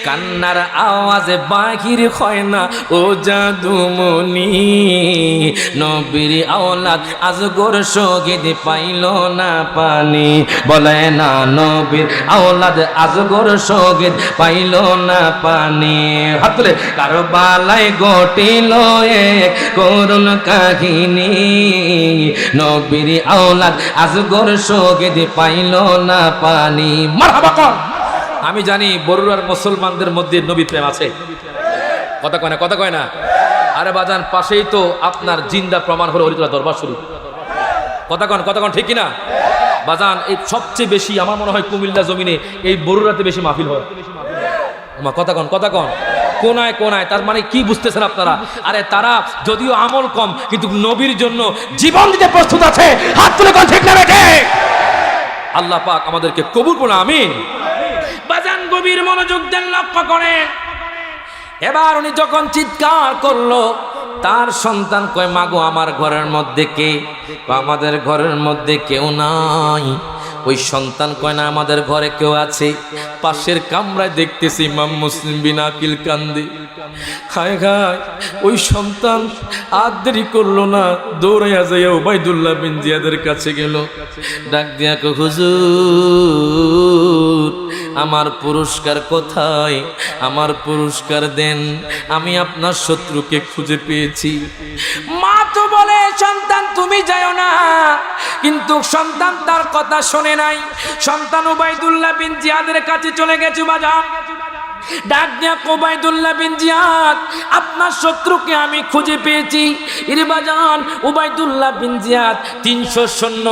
কান্নার আওয়াজে বাহির হয় না ও জাদুমণি নবীর আওলাদ আজগর শহীদ পাইল না পানি বলে না নবীর আওলাদ আজগর শহীদ পাইল না পানি হাত তুলে কারবালায় ঘটিল এক করুণ কাহিনী নবীর আওলাদ আজগর শহীদ পাইল না পানি মারহাবা কর। আমি জানি বড়ুয়ার মুসলমানদের মধ্যে নবী প্রেম আছে, কথা কয় না কথা কয় না। আরে বাজান পাশেই তো আপনার জিন্দা প্রমাণ হলো হরিতলা দরবার শরীফ, কথা কন ঠিক কিনা বাজান? এই সবচেয়ে বেশি আমার মনে হয় কুমিল্লা জমিনে এই বড়ুয়াতে বেশি মাহফিল হয়। কথা কন কোনায় কোনায়, তার মানে কি বুঝতেছেন আপনারা? আরে তারা যদিও আমল কম কিন্তু নবীর জন্য জীবন দিতে প্রস্তুত আছে। হাত তুলে কোন ঠিক না বেঠে? আল্লাহ পাক আমাদেরকে কবুল করুন, আমিন। বাজান গভীর মনোযোগ দেন, লক্ষ্য করেন। এবার উনি যখন চিৎকার করলো তার সন্তান কয় মাগো আমার ঘরের মধ্যে কে? আমাদের ঘরের মধ্যে কেউ নাই। ওই সন্তান কয় না আমাদের ঘরে কেউ আছে। পাশের কামরায় দেখতেছি ইমাম মুসলিম বিন আকিল কান্দে। হায় হায়, ওই সন্তান আর দেরি করলো না, দৌড়াইয়া যাইয়া উবাইদুল্লাহ বিন জিয়াদের কাছে গেল। ডাক দিয়া কয় হুজুর আমার পুরস্কার কোথায়? আমার পুরস্কার দেন, আমি আপনার শত্রুকে খুঁজে পেয়েছি। মা তো বলে সন্তান তুমি যাও না, কিন্তু সন্তান তার কথা শোনে নাই। সন্তান উবাইদুল্লাহ বিন জিয়াদের কাছে চলে গেছে। বাজার ডাক দিয়া উবাইদুল্লাহ বিন জিয়াদ আপনার শত্রুকে আমি খুঁজে পেয়েছি। ইরে বাজান উবাইদুল্লাহ বিন জিয়াদ 300 সৈন্য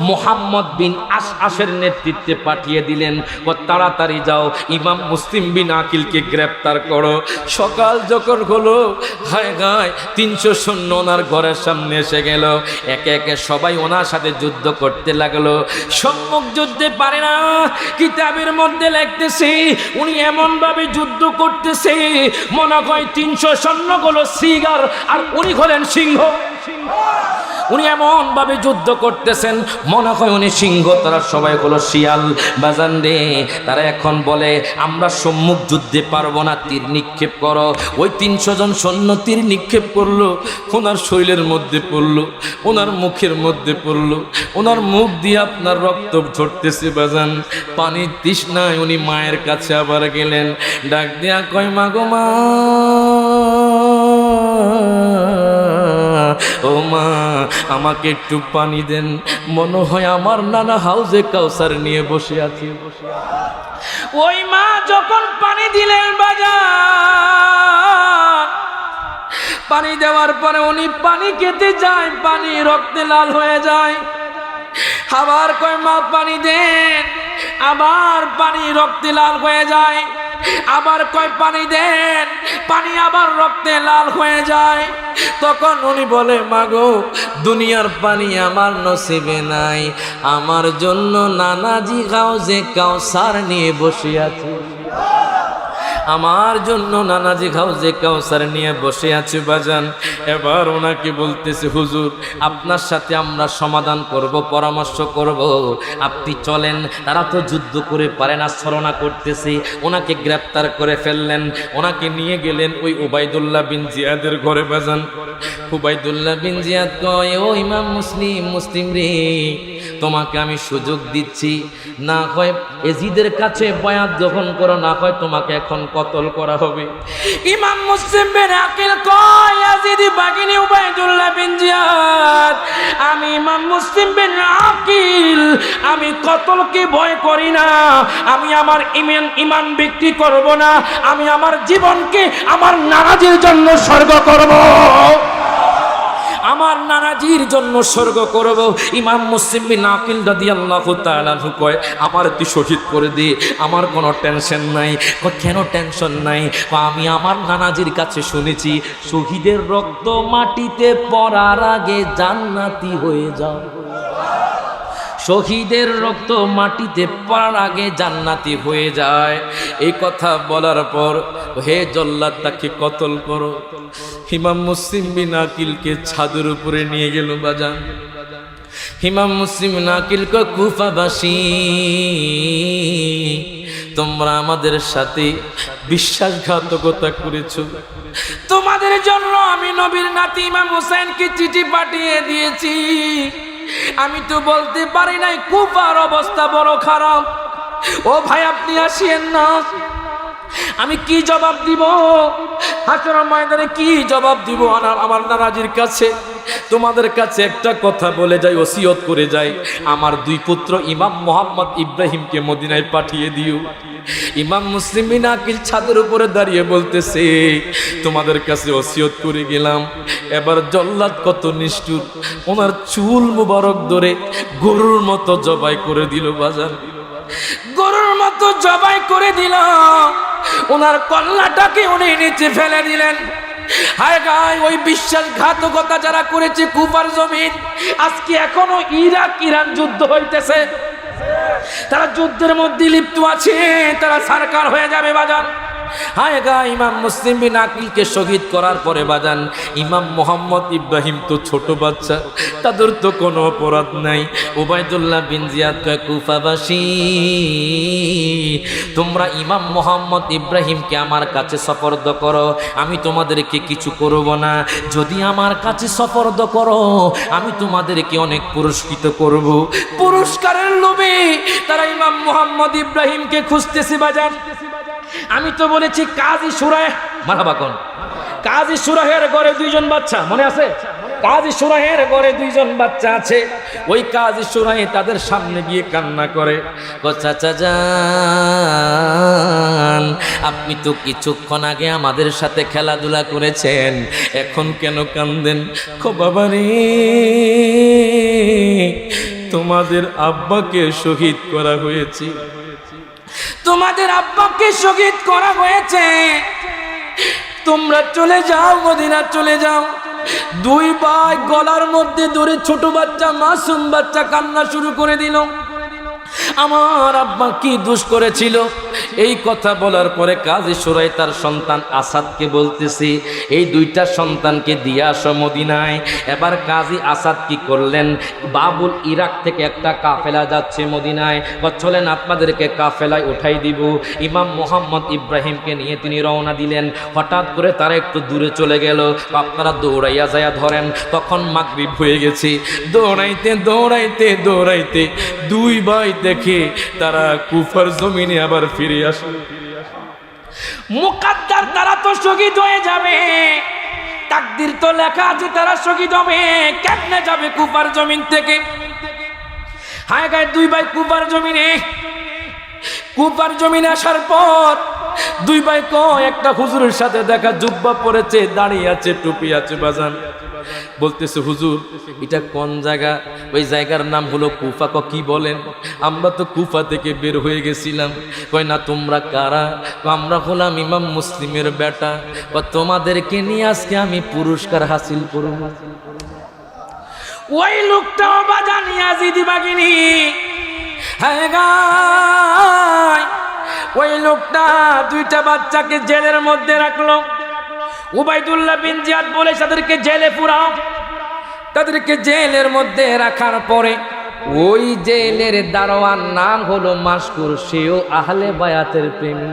মুহাম্মদ বিন আশআশের নেতৃত্বে পাঠিয়ে দিলেন। ও তাড়াতাড়ি যাও ইমাম মুসলিম বিন আকিলকে গ্রেফতার করো। সকাল যখন হলো, হায় গায় 300 সৈন্য ওনার ঘরের সামনে এসে গেল। একে একে সবাই ওনার সাথে যুদ্ধ করতে লাগলো। সম্মুখ যুদ্ধে পারে না, কিতাবের মধ্যে লিখতেছে উনি এমন ভাবে যুদ্ধ করতেছে মনে হয় 300 সৈন্যগুলো সিগার আর উনি হলেন সিংহ। উনি এমন ভাবে যুদ্ধ করতেছেন মনে হয় উনি সিংহ, তারা সবাই হলো শিয়াল। বাজান রে, তারা এখন বলে আমরা সম্মুখ যুদ্ধে পারবো না, তীর নিক্ষেপ করো। ওই 300 জন সৈন্য তীর নিক্ষেপ করলো, ওনার শরীরের মধ্যে পড়লো, ওনার মুখের মধ্যে পড়লো, ওনার মুখ দিয়ে আপনার রক্ত ঝরতেছে। বাজান পানি তৃষ্ণায় উনি মায়ের কাছে আবার গেলেন। ডাক দিয়া কয় মা গো মা, ও মা আমাকে একটু পানি দেন, মনে হয় আমার নানা হাউজে কাউসার নিয়ে বসে আছে। ওই মা যখন পানি দিলেন বাজার, পানি দেওয়ার পরে উনি পানি খেতে যায়, পানি রক্তে লাল হয়ে যায়। আবার কয় মা পানি দেন, আবার পানি রক্তে লাল হয়ে যায়। আবার কয় পানি দেন, পানি আবার রক্তে লাল হয়ে যায়। তখন উনি বলে মাগো দুনিয়ার পানি আমার নসিবে নাই, আমার জন্য নানাজি হাউজে কাউসার নিয়ে বসে আছে। আমার জন্য নানাজি হাউজে কাউসার নিয়ে বসে আছে। বাজান এবার ওনাকে বলতেছে হুজুর আপনার সাথে আমরা সমাধান করব, পরামর্শ করব, আপনি চলেন। তারা তো যুদ্ধ করে পারে না, ছলনা করতেছে। ওনাকে গ্রেফতার করে ফেললেন, ওনাকে নিয়ে গেলেন ওই উবাইদুল্লাহ বিন জিয়াদের ঘরে। বাজান উবাইদুল্লাহ বিন জিয়াদ কয় ও ইমাম মুসলিম রে, তোমাকে আমি সুযোগ দিচ্ছি, না হয় এজিদের কাছে বয়াত গ্রহণ করো, না হয় তোমাকে এখন কতল করা হবে। ইমাম মুসলিম বিন আকিল কয় ইয়াজিদি বাগিনী উবাইদুল্লাহ বিন জিয়াদ, আমি ইমাম মুসলিম বিন আকিল আমি কতলকে ভয় করি না, আমি আমার ইমান বিক্রি করব না, আমি আমার জীবনকে আমার নারাজির জন্য স্বর্গ করব। আমার নানাজির জন্য স্বর্গ করব। ইমাম মুসলিম বিন আকিল রাদিয়াল্লাহু তাআলা কয় আমার তুই শহীদ করে দে, আমার কোনো টেনশন নাই। কেন টেনশন নাই? আমি আমার নানাজির কাছে শুনেছি শহীদের রক্ত মাটিতে পড়ার আগে জান্নাতি হয়ে যাও। শহীদের রক্ত মাটিতে পড়ার আগে জান্নাতি হয়ে যায়। এই কথা বলার পর হে জল্লাদ তাকে কতল করো। ইমাম মুসলিম বিন আকিলকে ছাদের উপরে নিয়ে গেল বাজান। ইমাম মুসলিম বিন আকিল কয় কুফাবাসী তোমরা আমাদের সাথে বিশ্বাসঘাতকতা করেছো, তোমাদের জন্য আমি নবীর নাতি ইমাম হুসাইনকে চিঠি পাঠিয়ে দিয়েছি। আমি তো বলতে পারি নাই কুফার অবস্থা বড় খারাপ। ও ভাই আপনি আসিয়েন না, আমি কি জবাব দিব? হাসরের ময়দানে কি জবাব দিব আমার নানাজির কাছে? তোমাদের কাছে একটা কথা বলে যাই, ওসিয়ত করে যাই, আমার দুই পুত্র ইমাম মোহাম্মদ ইব্রাহিমকে মদিনায় পাঠিয়ে দিও। ইমাম মুসলিম বিন আকিল ছাদের উপরে দাঁড়িয়ে বলতেছে তোমাদের কাছে ওসিয়ত করে গেলাম। এবার জল্লাদ কত নিষ্ঠুর, ওনার চুল মুবারক ধরে গরুর মতো জবাই করে দিল বাজার, গরুর মতো জবাই করে দিল। ওনার কল্লাটাকে উনি নিচে ফেলে দিলেন। হায় গায় ওই বিশ্বাসঘাতকতা যারা করেছে কুফার জমিন, আজকে এখনো ইরাক ইরান যুদ্ধ হইতেছে, তারা যুদ্ধের মধ্যে লিপ্ত আছে, তারা সরকার হয়ে যাবে বাজান। হায় গা ইমাম মুসলিম বিন আকিলকে শহীদ করার পরে বাজান ইমাম মোহাম্মদ ইব্রাহিম তো ছোট বাচ্চা, তাদের তো কোনো অপরাধ নাই। উবাইদুল্লাহ বিন জিয়াদ কয় কুফাবাসী তোমরা ইমাম মোহাম্মদ ইব্রাহিমকে আমার কাছে সুপর্দ করো, আমি তোমাদেরকে কিছু করব না। যদি আমার কাছে সুপর্দ করো আমি তোমাদেরকে অনেক পুরস্কৃত করব। পুরস্কারের লোভে তারা ইমাম মোহাম্মদ ইব্রাহিমকে খুঁজতেছে বাজান। আমি তো বলেছি কাজী সুরাহ, মারহাবা কোন কাজী সুরাহের ঘরে দুইজন বাচ্চা, মনে আছে? কাজী সুরাহের ঘরে দুইজন বাচ্চা আছে। ওই কাজী সুরাহে তাদের সামনে গিয়ে কান্না করে, চাচা যান আপনি তো কিছুক্ষণ আগে আমাদের সাথে খেলাধুলা করেছেন, এখন কেন কান্দেন? খো বাবা রে, তোমাদের আব্বাকে শহীদ করা হয়েছে, তোমাদের আব্বাকে শহীদ করা হয়েছে, তোমরা চলে যাও, মদিনা চলে যাও। দুই ভাই গলার মধ্যে ধরে ছোট বাচ্চা মাসুম বাচ্চা কান্না শুরু করে দিল। আমার আব্বা কি দোষ করেছিল? এই কথা বলার পরে কাজী সুরাই তার সন্তান আসাদকে বলতেছি এই দুইটা সন্তানকে দিয়ে আসো মদিনায়। এবার কাজী আসাদ কি করলেন, বাবুল ইরাক থেকে একটা কাফেলা যাচ্ছে মদিনায়, চলেন আপনাদেরকে কাফেলায় উঠাই দিব। ইমাম মোহাম্মদ ইব্রাহিমকে নিয়ে তিনি রওনা দিলেন। হঠাৎ করে তারা একটু দূরে চলে গেল, আপনারা দৌড়াইয়া যাইয়া ধরেন, তখন মাগরিব হয়ে গেছে। দৌড়াইতে দৌড়াইতে দৌড়াইতে দুই ভাই দেখে তারা কুফার জমিনে আবার ফিরে আসে। মুকাদ্দার তারা তো শহীদ হয়ে যাবে, তাকদীর তো লেখা আছে তারা শহীদ হবে, কেমনে যাবে কুফার জমিন থেকে? হায় গায়ে দুই ভাই কুফার জমিনে আসার পর দুই ভাই একটা হুজুরের সাথে দেখা, জুব্বা পরেছে, দাঁড়িয়ে আছে, টুপি আছে বাজান। বলতেছে হুজুর এটা কোন জায়গা? ওই জায়গার নাম হলো কুফা। কি বলেন? আমরা তো কুফা থেকে বের হয়ে গেছিলাম। কয় না তোমরা কারা? আমরা হলাম ইমাম মুসলিমের বেটা, তোমাদেরকে নিয়ে আজকে আমি পুরস্কার হাসিল করব। ওই লোকটাও বাজান ইয়াজিদি বাগিনী। হ্যাঁ গাই ওই লোকটা দুইটা বাচ্চাকে জেলের মধ্যে রাখলো। উবাইদুল্লাহ বিন জিয়াদ বলে তাদেরকে জেলে পুরাও। তাদেরকে জেলের মধ্যে রাখার পরে ওই জেলের দারোয়ান নাম হলো মাসকুর, সেও আহলে বায়াতের প্রেমী।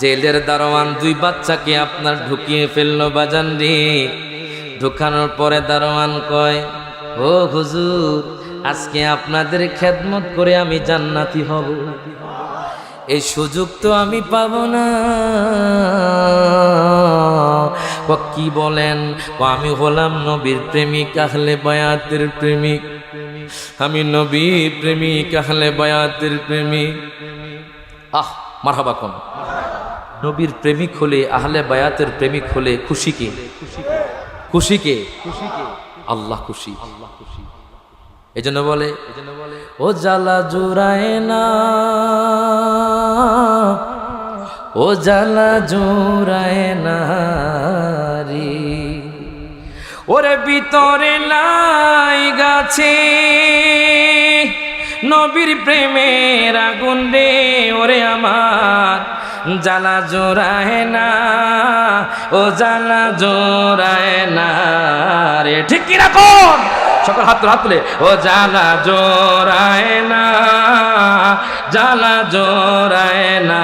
জেলের দারোয়ান দুই বাচ্চাকে আপনার ঢুকিয়ে ফেললো বাজান রে। ঢুকানোর পরে দারোয়ান কয়, ও হুজুর আজকে আপনাদের খেদমত করে আমি জান্নাতি হব, এই সুযোগ তো আমি পাব না। কি বলেন? আমি হলাম নবীর প্রেমিক, আহলে বায়াতের প্রেমিক, আমি নবীর প্রেমিক, আহলে বায়াতের প্রেমিক। আহ মারহাবা কোন নবীর প্রেমিক হলে, আহলে বায়াতের প্রেমিক হলে খুশি কি? খুশি কে? আল্লাহ খুশি। এজন্য বলে ও জ্বালা জুড়ায় না, ও জ্বালা জুড়ায় না রে, ওরে ভিতরে লাই গাছে নবীর প্রেমের আগুন রে, ওরে আমার জ্বালা জোড়ায় না, ও জ্বালা জোড়ায় না রে। ঠিক কি রাখুন সকল হাত তুলে, ও জ্বালা জোড়ায় না, জ্বালা জোড়ায় না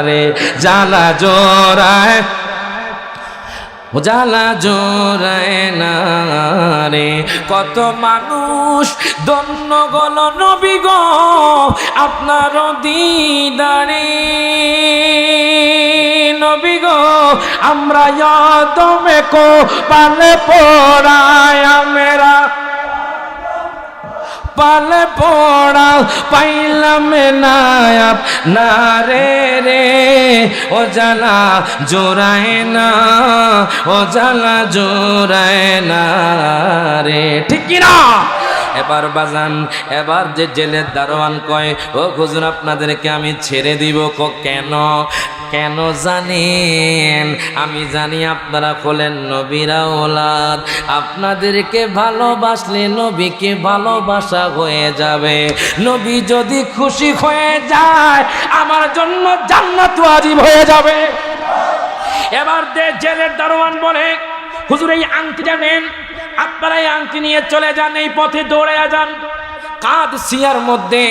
রে, জ্বালা জোড়ায়, ও জ্বালা জোড়ায় না রে। কত মানুষ ধন্য গল নবী গো আপনার দিদারে, নবী গো আমরা দমে কো পালে পড়ায় আমরা, পালে পড়া পাইলাম না না রে রে, ও জ্বালা জোড়ায় না, ও জ্বালা জোড়ায় না রে। ঠিক কিনা? এবার বাজান, এবার যে জেলের দারোয়ান কয় ও হুজুর আপনাদেরকে আমি ছেড়ে দিব। কেন? কেন জানেন? আমি জানি আপনারা হলেন নবীর আওলাদ, আপনাদেরকে ভালোবাসলে নবীকে ভালোবাসা হয়ে যাবে, নবী যদি খুশি হয়ে যায় আমার জন্য জান্নাত ওয়াজিব হয়ে যাবে। এবার জেলের দারোয়ান বলে হুজুর এই আংটিটা নেন, আপনারা এই আংটি নিয়ে চলে যান, এই পথে দৌড়ে যান কাদসিয়ার মধ্যে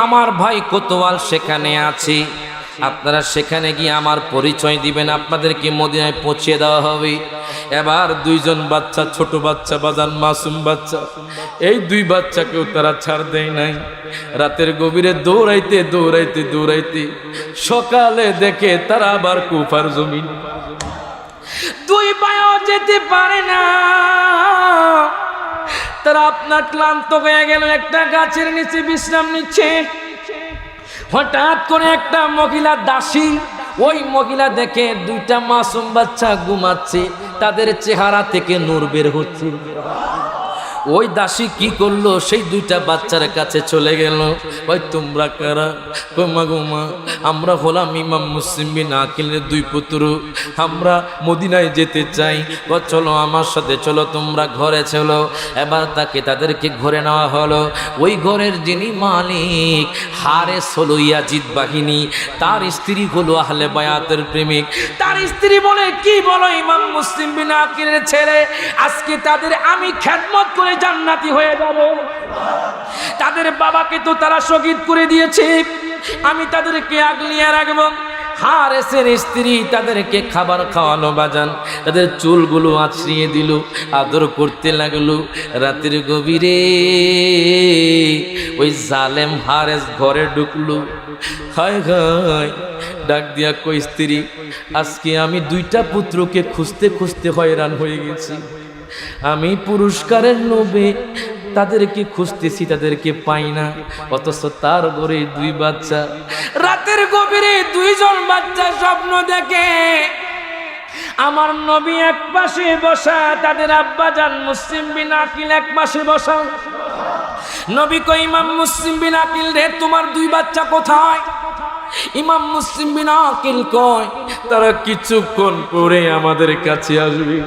আমার ভাই কোতোয়াল সেখানে আছে, আপনারা সেখানে গিয়ে আমার পরিচয় দিবেন, আপনাদেরকে মদিনায় পৌঁছে দেওয়া হবে। এবার দুইজন বাচ্চা, ছোট বাচ্চা বাজান, মাসুম বাচ্চা, এই দুই বাচ্চাকেও তারা ছাড় দেয় নাই। রাতের গভীরে দৌড়াইতে দৌড়াইতে দৌড়াইতে সকালে দেখে তারা আবার কুফার জমিন, দুই পায়েও যেতে পারে না। তারা আপনার ক্লান্ত হয়ে গেল, একটা গাছের নিচে বিশ্রাম নিচ্ছে। হঠাৎ করে একটা মহিলা দাসী, ওই মহিলা দেখে দুইটা মাসুম বাচ্চা ঘুমাচ্ছে, তাদের চেহারা থেকে নূর বের হচ্ছে। ওই দাসী কি করলো, সেই দুইটা বাচ্চার কাছে চলে গেল। ভাই তোমরা কারা? গোমা গোমা আমরা হলাম ইমাম মুসলিম বিন আকিলের দুই পুত্র, আমরা মদিনায় যেতে চাই। চলো আমার সাথে চলো, তোমরা ঘরে চলো। এবার তাদেরকে ঘরে নেওয়া হলো। ওই ঘরের যিনি মালিক হারেস হলো ইয়াজিদ বাহিনী, তার স্ত্রী হলো আহলে বায়াতের প্রেমিক। তার স্ত্রী বলে কি বলো ইমাম মুসলিম বিন আকিলের ছেলে, আজকে তাদের আমি খেদমত করে জান্নাতি হয়ে যাব। তাদের বাবাকে তো তারা শহীদ করে দিয়েছে, আমি তাদেরকে আগলিয়ে রাখবো। হারেসের স্ত্রী তাদেরকে খাবার খাওয়ানো বাজান, তাদের চুলগুলো আছড়িয়ে দিল, আদর করতে লাগলো। রাতের গভীরে ওই জালেম হারেস ঘরে ঢুকলো। হায় হায় ডাক দিয়া কই স্ত্রী, আজকে আমি দুইটা পুত্রকে খুঁজতে খুঁজতে হয়রান হয়ে গেছি, আমি পুরস্কারের লোভে তাদেরকে খুঁজতেছি, তাদেরকে পাই না, অথচ তার ঘরে দুই বাচ্চা। রাতের গভীরে দুইজন বাচ্চা স্বপ্ন দেখে, আমার নবী এক পাশে বসা, তাদের আব্বা জান মুসলিম বিন আকিল এক পাশে বসা। নবী কই ইমাম মুসলিম বিন আকিল রে, তোমার দুই বাচ্চা কোথায়? ইমাম মুসলিম বিন আকিল কয় তারা কিছুক্ষণ পরে আমাদের কাছে আসবে।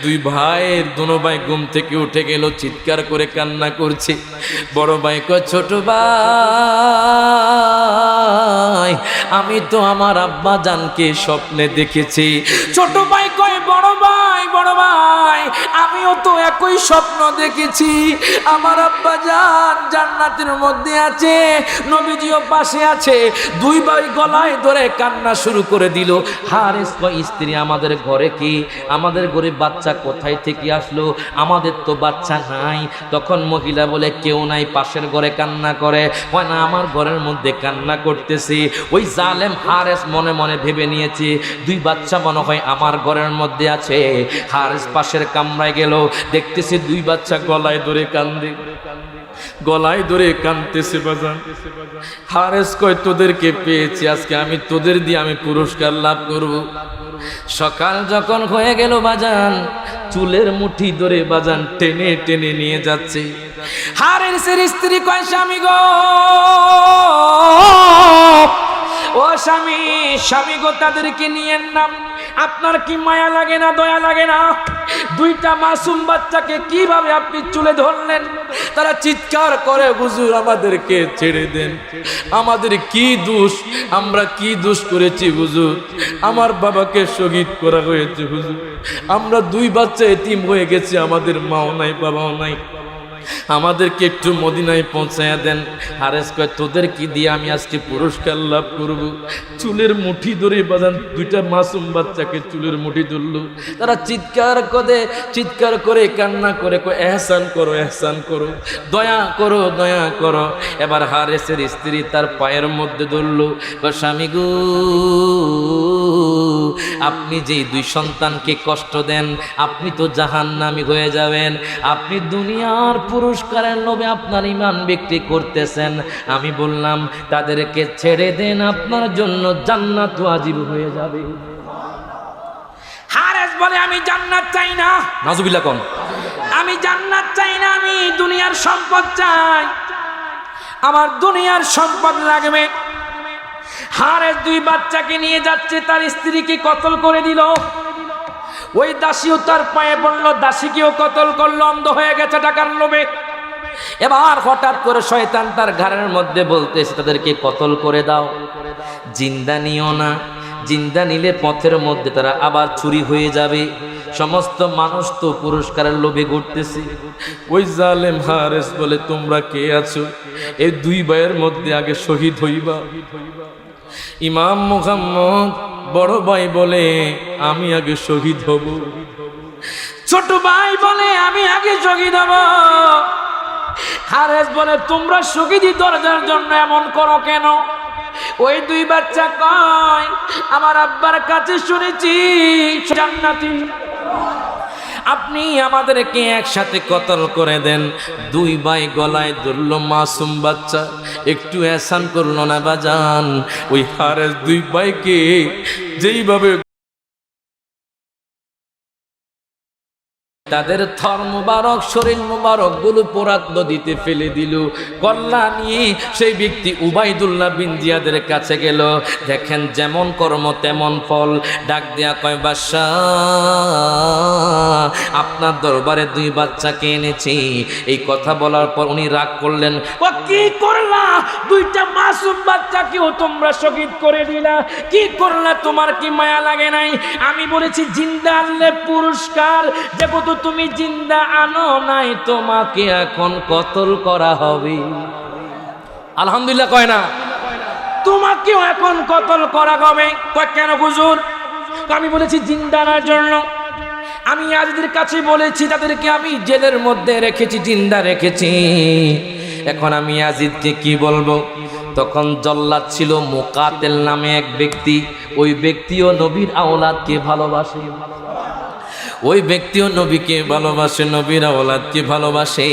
দুই ভাইয়ের দোনো ভাই ঘুম থেকে উঠে গেল, চিৎকার করে কান্না করছে। বড় ভাই কয় ছোট ভাই আমি তো আমার আব্বা জানকে স্বপ্নে দেখেছি। ছোট ভাই কয় বড় ভাই, বড় ভাই আমিও তো একই স্বপ্ন দেখেছি, আমার আব্বা জান জান্নাতের মধ্যে আছে, নবীজিও পাশে আছে। দুই ভাই গলায় ধরে কান্না শুরু করে দিল। হারেস কয় স্ত্রী আমাদের ঘরে কি, আমাদের ঘরে বাচ্চা কোথায় থেকে আসলো, আমাদের তো বাচ্চা নাই। তখন মহিলা বলে কেউ নাই, পাশের ঘরে কান্না করে। হয় না আমার ঘরের মধ্যে কান্না করতেছি। ওই জালেম হারেস মনে মনে ভেবে নিয়েছে দুই বাচ্চা মনে হয় আমার ঘরের মধ্যে আছে। হারেস পাশের কামরায় গেল, দেখতেছে দুই বাচ্চা গলায় ধরে কান্দে, গলায় ধরে কাঁদতেছে বাজান। হারেস কয় তোদেরকে পেয়েছি, আজকে আমি তোদের দিয়ে আমি পুরস্কার লাভ করব। সকাল যখন হয়ে গেল বাজান চুলের মুঠি ধরে বাজান টেনে টেনে নিয়ে যাচ্ছে। হারেসের স্ত্রী কয় স্বামী গো, ও স্বামী, স্বামী গো তাদেরকে নিয়েন না, আপনার কি মায়া লাগে না, দয়া লাগে না? দুইটা মাসুম বাচ্চাকে কিভাবে আপনি চুলে ধরলেন? তারা চিৎকার করে, হুজুর আমাদেরকে ছেড়ে দেন, আমাদের কি দোষ, আমরা কি দোষ করেছি হুজুর? আমার বাবাকে শহীদ করা হয়েছে হুজুর, আমরা দুই বাচ্চা এতিম হয়ে গেছি, আমাদের মাও নাই বাবাও নাই, আমাদেরকে একটু মদিনায় পৌঁছায়া দেন। হারেস কয় তোদের কি দিয়ে আমি আজকে পুরস্কার লাভ করব? চুলের মুঠি ধরে বাজান দুইটা মাসুম বাচ্চাকে চুলের মুঠি ধরলো। তারা চিৎকার করে কান্না করে কয় এহসান করো, এহসান করো, দয়া করো, দয়া করো। এবার হারেসের স্ত্রী তার পায়ের মধ্যে ধরলো, স্বামী গো আপনি যেই দুই সন্তানকে কষ্ট দেন আপনি তো জাহান্নামী হয়ে যাবেন, আপনি দুনিয়ার পুরস্কারের লোভে আপনার ঈমান বিক্রি করতেছেন। আমি বললাম তাদেরকে ছেড়ে দেন, আপনার জন্য জান্নাত ওয়াজিব হয়ে যাবে। হারেস বলে আমি জান্নাত চাই না, নাউজুবিল্লাহ কোন, আমি জান্নাত চাই না, আমি দুনিয়ার সম্পদ চাই, আমার দুনিয়ার সম্পদ লাগবে। হারেস দুই বাচ্চাকে নিয়ে যাচ্ছে, তার স্ত্রীকে কতল করে দিল। ওই দাসীও তার পায়ে পড়লো, দাসীকেও কতল করলো, অন্ধ হয়ে গেছে টাকার লোভে। এবার হঠাৎ করে শয়তান তার ঘাড়ের মধ্যে বলতেছে তাদেরকে কতল করে দাও, জিন্দা নিও না, জিন্দা নিলে পথের মধ্যে তারা আবার চুরি হয়ে যাবে। সমস্ত মানুষ তো পুরস্কারের লোভে ঘুরতেছে। ওই জালেম হারেস বলে তোমরা কে আছো? এই দুই ভাইয়ের মধ্যে আগে শহীদ হইবা। ইমাম মুহাম্মদ বড় ভাই বলে আমি আগে শহীদ হব, ছোট ভাই বলে আমি আগে শহীদ হব। হারেস বলে তোমরা শহীদি দরজার জন্য এমন করো কেন? ওই দুই বাচ্চা কয় আমার আব্বার কাছে শুনেছি জান্নাতি, আপনি আমাদেরকে একসাথে কতল করে দেন। দুই ভাই গলায় ধরল মাসুম বাচ্চা, একটু এহসান করলো না বাজান। ওই হারেস দুই ভাইকে যেইভাবে তাদের থর মুবারক, শরীর মুবারক গুলো পোরাত নদীতে ফেলে দিল। কল্লা নিয়ে সেই ব্যক্তি উবাইদুল্লাহ বিন জিয়াদের কাছে গেল। দেখেন যেমন কর্ম তেমন ফল। ডাক দেয়া কয় বাদশাহ আপনার দরবারে দুই বাচ্চাকে এনেছি। এই কথা বলার পর উনি রাগ করলেন, ও কি করলা? দুইটা মাসুম বাচ্চাকেও তোমরা শহীদ করে দিলা, কি করলা? তোমার কি মায়া লাগে নাই? আমি বলেছি জিন্দা আনলে পুরস্কার, যেহেতু তুমি জিন্দা আনো নাই তোমাকে এখন কতল করা হবে। আলহামদুলিল্লাহ কয় না, তোমাকেও এখন কতল করা হবে। কয় কেন হুজুর? আমি বলেছি জিন্দা আনার জন্য। আমি ইয়াজিদের কাছে বলেছি তাদেরকে আমি জেলের মধ্যে রেখেছি, জিন্দা রেখেছি। এখন আমি ইয়াজিদকে কি বলবো? তখন জল্লাদ ছিল মুকাতিল নামে এক ব্যক্তি। ওই ব্যক্তিও নবীর আওলাদকে ভালোবাসে, ওই ব্যক্তিও নবীকে ভালোবাসে, নবীর আওলাদকে ভালোবাসে।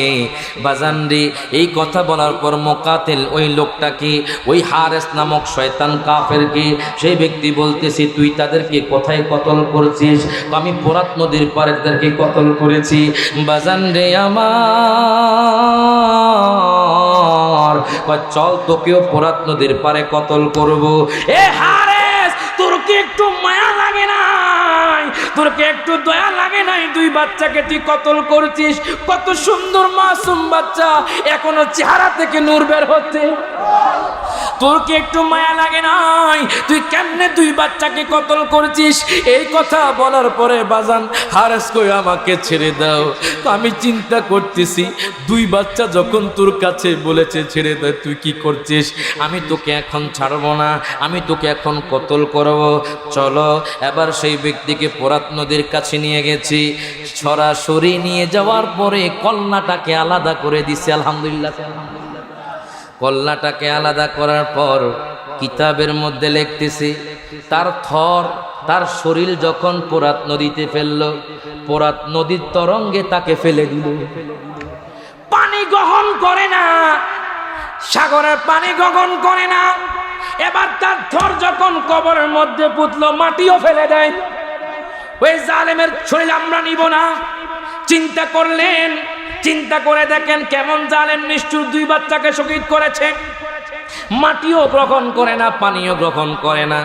বাজানরে এই কথা বলার পর মুকাতিল ওই লোকটাকে, ওই হারেস নামক শয়তান কাফেরকে, সেই ব্যক্তি বলতেছি তুই তাদেরকে কোথায় কতল করেছিস? আমি ফোরাত নদীর পারে তাদেরকে কতল করেছি। বাজানরে আমার চল তোকেও ফোরাত নদীর পারে কতল করব। এ হারেস তোর কি একটু মায়া লাগে না? তোর কি একটু দয়া লাগে নাই? দুই বাচ্চাকে তুই কতল করছিস, কত সুন্দর মাসুম বাচ্চা, এখনো চেহারা থেকে নূর বের হচ্ছে। তোর কি একটু মায়া লাগে নাই? তুই কেমনে দুই বাচ্চাকে কতল করছিস? এই কথা বলার পরে বাজান হারেস কই আমাকে ছেড়ে দাও। আমি চিন্তা করতেছি দুই বাচ্চা যখন তোর কাছে বলেছে ছেড়ে দে, তুই কি করছিস? আমি তোকে এখন ছাড়বো না, আমি তোকে এখন কতল করব। চলো এবার সেই ব্যক্তিকে ফোরাত নদীর কাছে নিয়ে গেছি। সরাসরি নিয়ে যাওয়ার পরে কল্লাটাকে আলাদা করে দিছে। আলহামদুলিল্লাহ, কল্লাটাকে আলাদা করার পর কিতাবের মধ্যে লিখতেছি তার থর, তার শরীর যখন ফোরাত নদীতে ফেললো, ফোরাত নদীর তরঙ্গে তাকে ফেলে দিল। পানি গ্রহণ করে না, সাগরের পানি গ্রহণ করে না। এবার তার থর যখন কবরের মধ্যে পুতলো, মাটিও ফেলে দেয়। ওই জালেমের শরীর আমরা নিব না। চিন্তা করলেন, চিন্তা করে দেখেন কেমন জালেম নিষ্ঠুর, 2 বাচ্চাকে শহীদ করেছে, মাটিও গ্রহণ করে না, পানিও গ্রহণ করে না।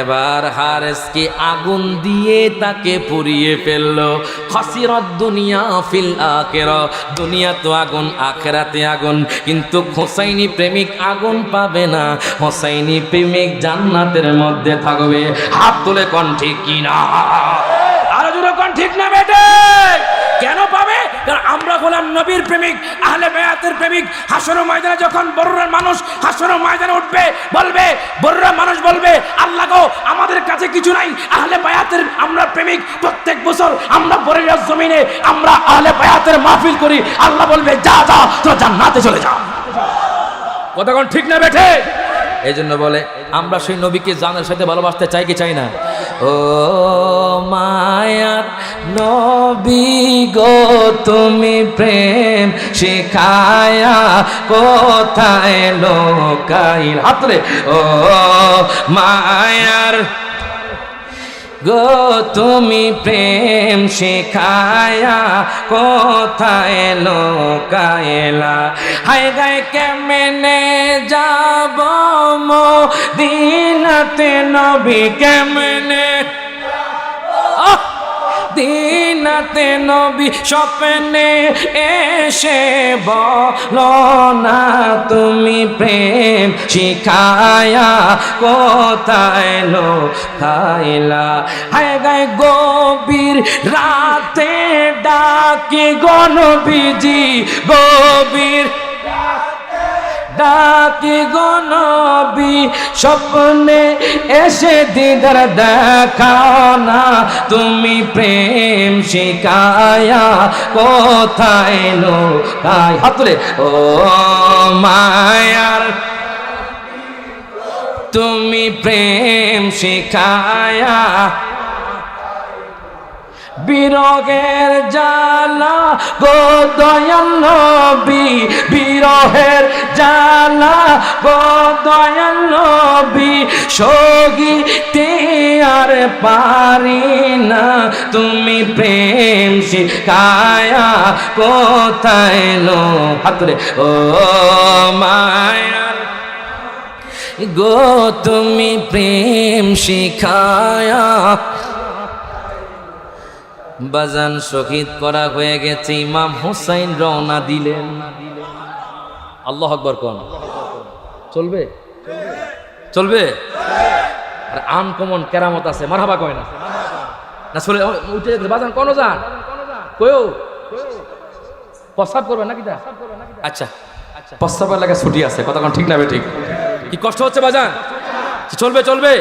এবার হারেসকে আগুন দিয়ে তাকে পুড়িয়ে ফেললো। খাসিরাত দুনিয়া ফিল আখিরা, দুনিয়া তো আগুন, আখিরাতে আগুন। কিন্তু হোসাইনি প্রেমিক আগুন পাবে না, হোসাইনি প্রেমিক জান্নাতের মধ্যে থাকবে। হাত তুলে কোন ঠিক কিনা? আরো জোরে কোন ঠিক না বেটে? কেন পাবে? কারণ আমরা হলাম নবীর প্রেমিক, আহলে বায়াতের প্রেমিক। হাসর ময়দানে যখন বর্রার মানুষ হাসর ময়দানে উঠবে, বলবে, বর্রার মানুষ বলবে, আল্লাহ গো আমাদের কাছে কিছু নাই, আহলে বায়াতের আমরা প্রেমিক। প্রত্যেক বছর আমরা বরের জমিনে আমরা আহলে বায়াতের মাহফিল করি। আল্লাহ বলবে যা যা তো জান্নাতে চলে যা। কথা কোন ঠিক না বেঠে? এই জন্য বলে আমরা সেই নবীকে জানের সাথে ভালোবাসতে চাই কি চাই না? ও মায়ার নবী গো তুমি প্রেম শিখায়া কোথায় লোকাইল? হাত তুলে। ও মায়ার গো তুমি প্রেম শিখায়া কোথায় লোকাইলা? হায় গায় কেমনে যাব মদিনাতে নবী, কেমনে দিনাতে নবী স্বপ্নে এসে বলো না তুমি প্রেম শিখায়া কোথায় লোকাইলা? হায় গায় গভীর রাতে ডাকি গো নবীজি, গভীর ডাকি গো নবী স্বপ্নে এসে দিদার দেখাও না তুমি প্রেম শিখায়া কোথায় লোকাই? হাত তুলে। ও মায়ার তুমি প্রেম শিখায়া বিরহের জ্বালা গো দয়াল নবী, বিরহের জ্বালা গো দয়াল নবী সহিতে আর পারি না তুমি প্রেম শিখায়া কোথায় লোকাইলা? ও মায়ার গো তুমি প্রেম শিখায়া। বাজান শহীদ করা হয়ে গেছে, ইমাম হুসাইন রওনা দিলেন। আল্লাহু আকবার কোন? চলবে চলবে? আর আনকমন কেরামত আছে, মারহাবা কয় না? না চলে উঠে বাজান কোন যান কয়ও প্রস্তাব করবে নাকি? আচ্ছা প্রস্তাবের লাগে ছুটি আছে, কথা কোন ঠিক না? ঠিক কি কষ্ট হচ্ছে বাজান? চলবে চলবে।